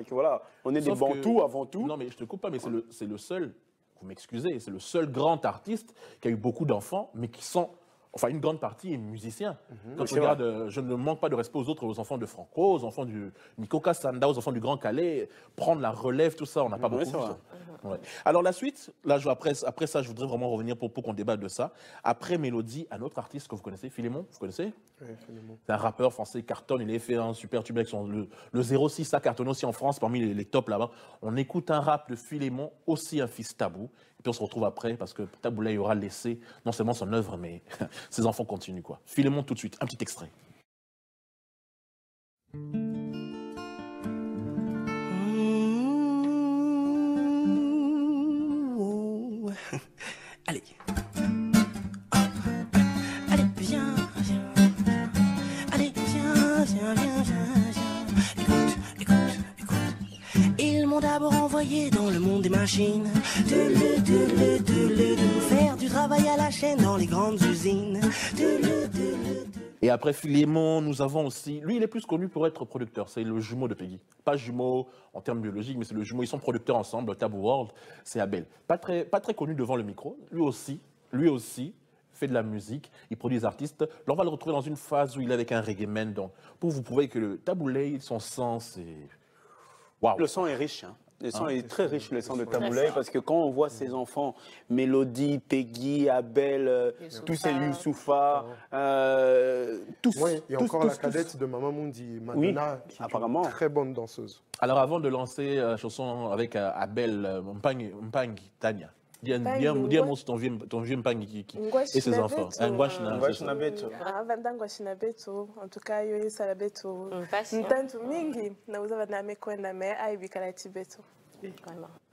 voilà, on est des bantous avant tout. Non mais je te coupe pas, mais c'est le seul, vous m'excusez, c'est le seul grand artiste qui a eu beaucoup d'enfants, mais qui sont, enfin une grande partie est musicien. Quand tu regardes, je ne manque pas de respect aux enfants de Franco, aux enfants du Nico Kassanda, aux enfants du Grand Calais, prendre la relève, tout ça, on n'a pas beaucoup vu ça. Ouais. Alors la suite, là, après ça, je voudrais vraiment revenir pour qu'on débatte de ça. Après Mélodie, un autre artiste que vous connaissez, Philémon, vous connaissez? Oui, Philémon. C'est un rappeur français, cartonne, il a fait un super tube avec le 06, ça cartonne aussi en France, parmi les tops là-bas. On écoute un rap de Philémon, aussi un fils tabou, et puis on se retrouve après, parce que Tabu Ley aura laissé non seulement son œuvre, mais ses enfants continuent, quoi. Philémon tout de suite, un petit extrait. Allez. Allez, viens. Allez, viens. Écoute. Ils m'ont d'abord envoyé dans le monde des machines. De faire du travail à la chaîne dans les grandes usines. Et après Philémon, nous avons aussi... Lui, il est plus connu pour être producteur. C'est le jumeau de Peggy. Pas jumeau en termes biologiques, mais c'est le jumeau. Ils sont producteurs ensemble. Taboo World, c'est Abel. Pas très connu devant le micro. Lui aussi fait de la musique. Il produit des artistes. Là, on va le retrouver dans une phase où il est avec un reggae man. Donc, pour vous prouver que le Tabou Ley, son son, c'est... Waouh. Le son est riche. Hein. Le son est très riche, le son de Tabou Ley, parce que quand on voit ses enfants, Mélodie, Peggy, Abel, tous ces Youssoufa, tous. Oui, il y a encore la cadette de Maman Mundi, Madonna, qui est une très bonne danseuse. Alors, avant de lancer la chanson avec Abel, Mpang Tania, dis-moi ton vieux Mpang et ses enfants. En tout cas, yo sala beto. Ntantu mingi na uzava na mekwenda me aibikala tibeto.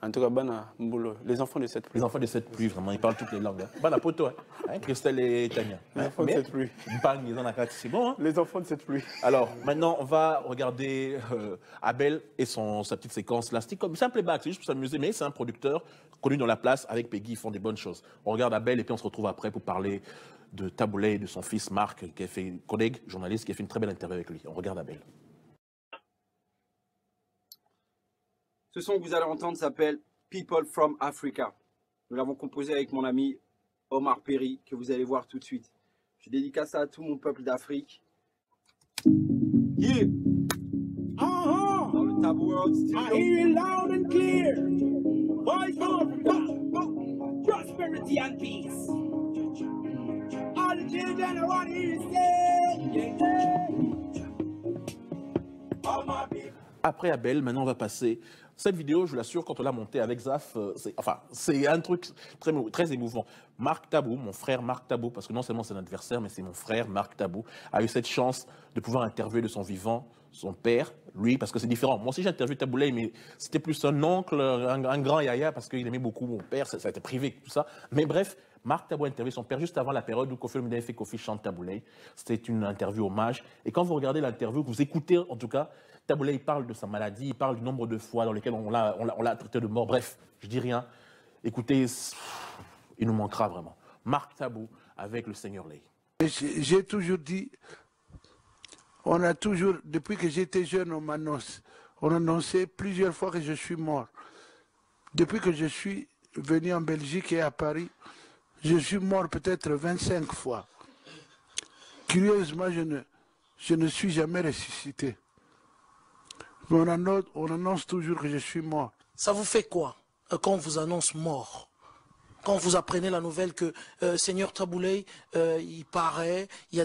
En tout cas, Bana Mbolo, les enfants de cette pluie. Les enfants de cette pluie, vraiment, ils parlent toutes les langues. Bana Poto, hein, Christelle et Tania. Les enfants de cette pluie. Mpang, ils en ont c'est bon. Hein? Les enfants de cette pluie. Alors, maintenant, on va regarder Abel et sa petite séquence là. C'est comme simple playback, c'est juste pour s'amuser, mais c'est un producteur connu dans la place avec Peggy, ils font des bonnes choses. On regarde Abel et puis on se retrouve après pour parler de Tabou Ley, de son fils Marc, qui a fait collègue, journaliste, qui a fait une très belle interview avec lui. On regarde Abel. Ce son que vous allez entendre s'appelle People from Africa. Nous l'avons composé avec mon ami Omar Perry, que vous allez voir tout de suite. Je dédicace ça à tout mon peuple d'Afrique. Yeah. Dans le Taboo World Studio. I hear you loud and clear. Voice of prosperity and peace. All the children I want to hear you say. All my people. Après Abel, maintenant on va passer. Cette vidéo, je l'assure, quand on l'a montée avec Zaf, c'est un truc très émouvant. Marc Tabou, mon frère Marc Tabou, parce que non seulement c'est un adversaire, mais c'est mon frère Marc Tabou, a eu cette chance de pouvoir interviewer de son vivant son père, lui, parce que c'est différent. Moi aussi j'ai interviewé Tabou Ley, mais c'était plus un oncle, un grand yaya, parce qu'il aimait beaucoup mon père, ça a été privé, tout ça. Mais bref, Marc Tabou a interviewé son père juste avant la période où Koffi Olomide avait fait Koffi chante Tabou Ley. C'était une interview hommage. Et quand vous regardez l'interview, vous écoutez en tout cas, Tabou Ley parle de sa maladie, il parle du nombre de fois dans lesquelles on l'a traité de mort. Bref, je dis rien. Écoutez, il nous manquera vraiment. Marc Tabou avec le Seigneur Ley. J'ai toujours dit, on a toujours, depuis que j'étais jeune, on annonçait plusieurs fois que je suis mort. Depuis que je suis venu en Belgique et à Paris, je suis mort peut-être 25 fois. Curieusement, je ne suis jamais ressuscité. Mais on annonce toujours que je suis mort. Ça vous fait quoi quand on vous annonce mort? Quand vous apprenez la nouvelle que Seigneur Tabou Ley, il paraît, il y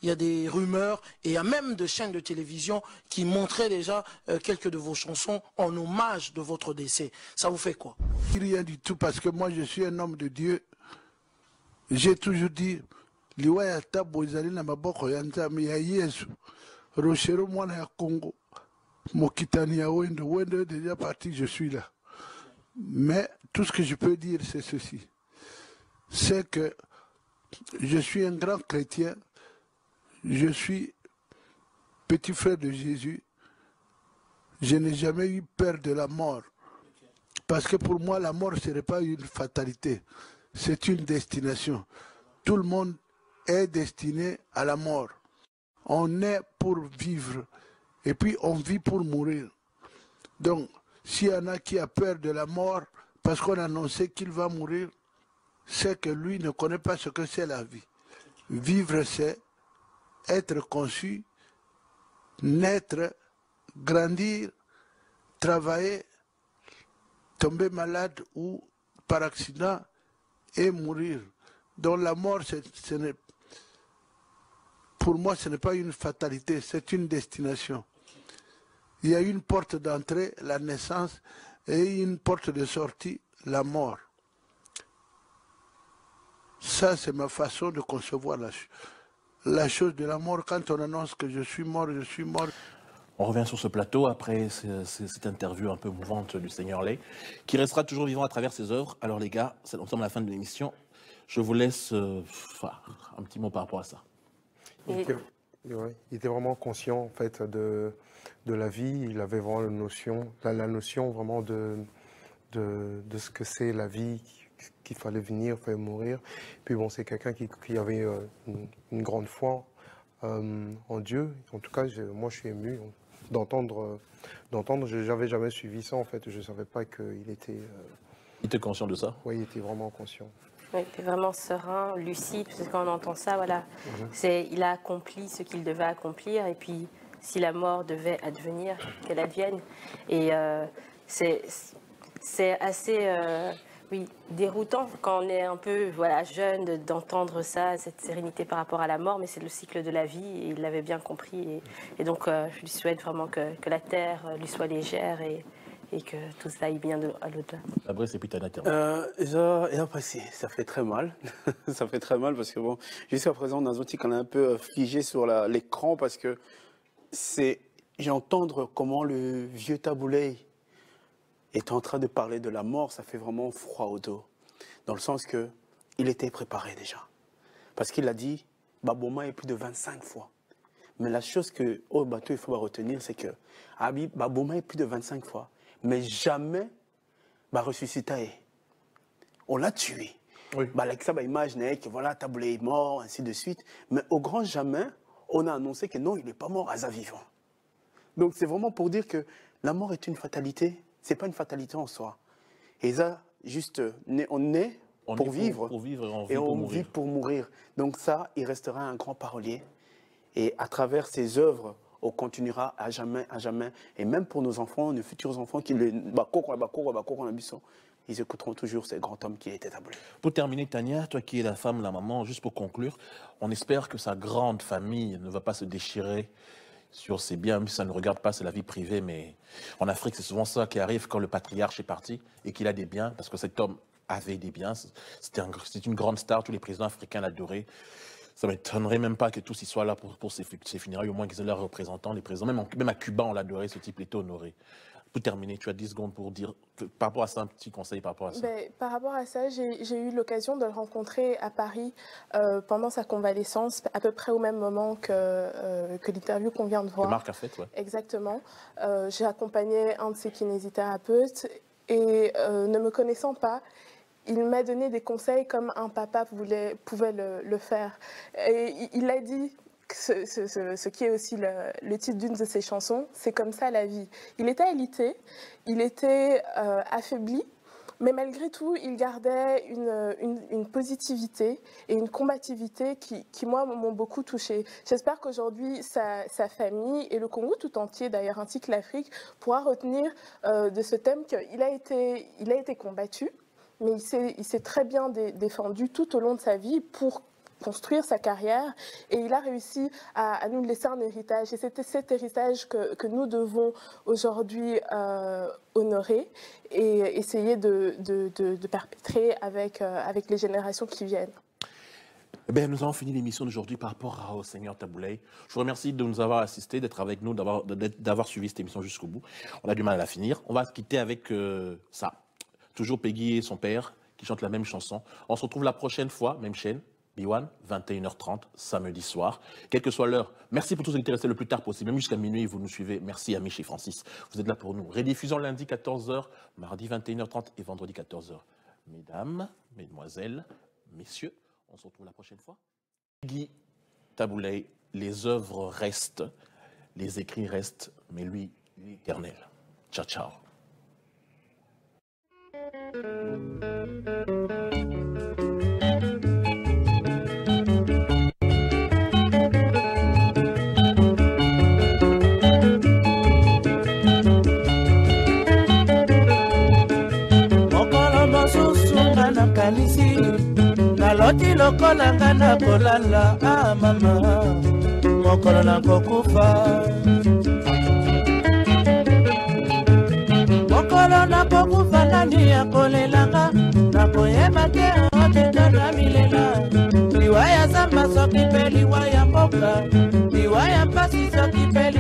a des rumeurs, et il y a même des chaînes de télévision qui montraient déjà quelques de vos chansons en hommage de votre décès. Ça vous fait quoi? Rien du tout, parce que moi je suis un homme de Dieu. J'ai toujours dit, liwaya Tabou izali na maboko ya Nzambe ya Yesu, Rochero mwana ya Congo, Mokitani ya Wendo est déjà parti, je suis là. Mais tout ce que je peux dire, c'est ceci. C'est que je suis un grand chrétien, je suis petit frère de Jésus, je n'ai jamais eu peur de la mort. Parce que pour moi, la mort, ce n'est pas une fatalité, c'est une destination. Tout le monde est destiné à la mort. On est pour vivre, et puis on vit pour mourir. Donc, s'il y en a qui a peur de la mort parce qu'on a annoncé qu'il va mourir, c'est que lui ne connaît pas ce que c'est la vie. Vivre, c'est être conçu, naître, grandir, travailler, tomber malade ou par accident et mourir. Donc la mort, pour moi, ce n'est pas une fatalité, c'est une destination. Il y a une porte d'entrée, la naissance, et une porte de sortie, la mort. Ça, c'est ma façon de concevoir la chose de la mort. Quand on annonce que je suis mort, je suis mort. On revient sur ce plateau après cette interview un peu mouvante du Seigneur Ley, qui restera toujours vivant à travers ses œuvres. Alors les gars, c'est longtemps à la fin de l'émission. Je vous laisse un petit mot par rapport à ça. Il était vraiment conscient en fait de la vie. Il avait vraiment la notion vraiment de ce que c'est la vie, qu'il fallait venir, faire mourir. Puis bon, c'est quelqu'un qui avait une grande foi en Dieu. En tout cas, moi, je suis ému d'entendre. Je n'avais jamais suivi ça, en fait. Je ne savais pas qu'il était... Il était conscient de ça? Oui, il était vraiment conscient. Oui, il était vraiment serein, lucide, parce que quand on entend ça, voilà, il a accompli ce qu'il devait accomplir, et puis si la mort devait advenir, qu'elle advienne. Et c'est assez déroutant quand on est un peu jeune d'entendre ça, cette sérénité par rapport à la mort, mais c'est le cycle de la vie, et il l'avait bien compris. Et donc, je lui souhaite vraiment que la terre lui soit légère et que tout ça aille bien à l'au-delà. Après, c'est Pitana. Et après, ça fait très mal. Ça fait très mal parce que, bon, jusqu'à présent, Nazotique, on est un peu figé sur l'écran parce que j'entends comment le vieux Tabouley est en train de parler de la mort, ça fait vraiment froid au dos. Dans le sens que il était préparé déjà. Parce qu'il a dit, Babouma est plus de 25 fois. Mais la chose que, au bateau, il faut retenir, c'est que Babouma est plus de 25 fois. Mais jamais ressuscité. On l'a tué. Oui. Avec ça, imaginez que voilà, Tabouley est mort, ainsi de suite. Mais au grand jamais, on a annoncé que non, il n'est pas mort à sa vivant. Donc c'est vraiment pour dire que la mort est une fatalité. Ce n'est pas une fatalité en soi. Et ça, juste, on naît pour vivre et on vit pour mourir. Donc ça, il restera un grand parolier. Et à travers ses œuvres, on continuera à jamais. Et même pour nos enfants, nos futurs enfants, ils écouteront toujours ce grand homme qui a été Tabouley. Pour terminer, Tania, toi qui es la femme, la maman, juste pour conclure, on espère que sa grande famille ne va pas se déchirer sur ses biens, même si ça ne regarde pas, c'est la vie privée, mais en Afrique, c'est souvent ça qui arrive quand le patriarche est parti et qu'il a des biens, parce que cet homme avait des biens, c'est une grande star, tous les présidents africains l'adoraient. Ça ne m'étonnerait même pas que tous y soient là pour ces funérailles, au moins qu'ils aient leurs représentants, les présidents. Même à Cuba, on l'adorait, ce type était honoré. Pour terminer, tu as 10 secondes pour dire, par rapport à ça, un petit conseil par rapport à ça. Par rapport à ça, j'ai eu l'occasion de le rencontrer à Paris pendant sa convalescence, à peu près au même moment que l'interview qu'on vient de voir. Marc a fait, ouais. Exactement. J'ai accompagné un de ses kinésithérapeutes et ne me connaissant pas, il m'a donné des conseils comme un papa pouvait le faire. Et il a dit, ce qui est aussi le titre d'une de ses chansons, c'est comme ça la vie. Il était alité, il était affaibli, mais malgré tout, il gardait une positivité et une combativité qui moi, m'ont beaucoup touchée. J'espère qu'aujourd'hui, sa famille et le Congo tout entier, d'ailleurs ainsi que l'Afrique, pourra retenir de ce thème qu'il a été combattu, mais il s'est très bien défendu tout au long de sa vie pour construire sa carrière, et il a réussi à nous laisser un héritage. Et c'était cet héritage que nous devons aujourd'hui honorer et essayer de perpétrer avec les générations qui viennent. Eh bien, nous avons fini l'émission d'aujourd'hui par rapport au Seigneur Tabouley. Je vous remercie de nous avoir assistés, d'être avec nous, d'avoir suivi cette émission jusqu'au bout. On a du mal à la finir. On va se quitter avec ça. Toujours Peggy et son père qui chantent la même chanson. On se retrouve la prochaine fois, même chaîne, B1, 21h30, samedi soir. Quelle que soit l'heure, merci pour tous ceux qui étaient restés le plus tard possible. Même jusqu'à minuit, vous nous suivez. Merci à Michi et Francis. Vous êtes là pour nous. Rediffusion lundi 14h, mardi 21h30 et vendredi 14h. Mesdames, mesdemoiselles, messieurs, on se retrouve la prochaine fois. Peggy Tabouley, les œuvres restent, les écrits restent, mais lui, l'éternel. Ciao, ciao. Mokolo mosusu nga nakanisi naloti lokola nga nakolala mama mokolo nakokufa mokolo nakokufa nani akolelanga nakoyeba te oteta na milela liwa ya zamba soki mpe liwa ya mboka liwa ya mpasi soki mpe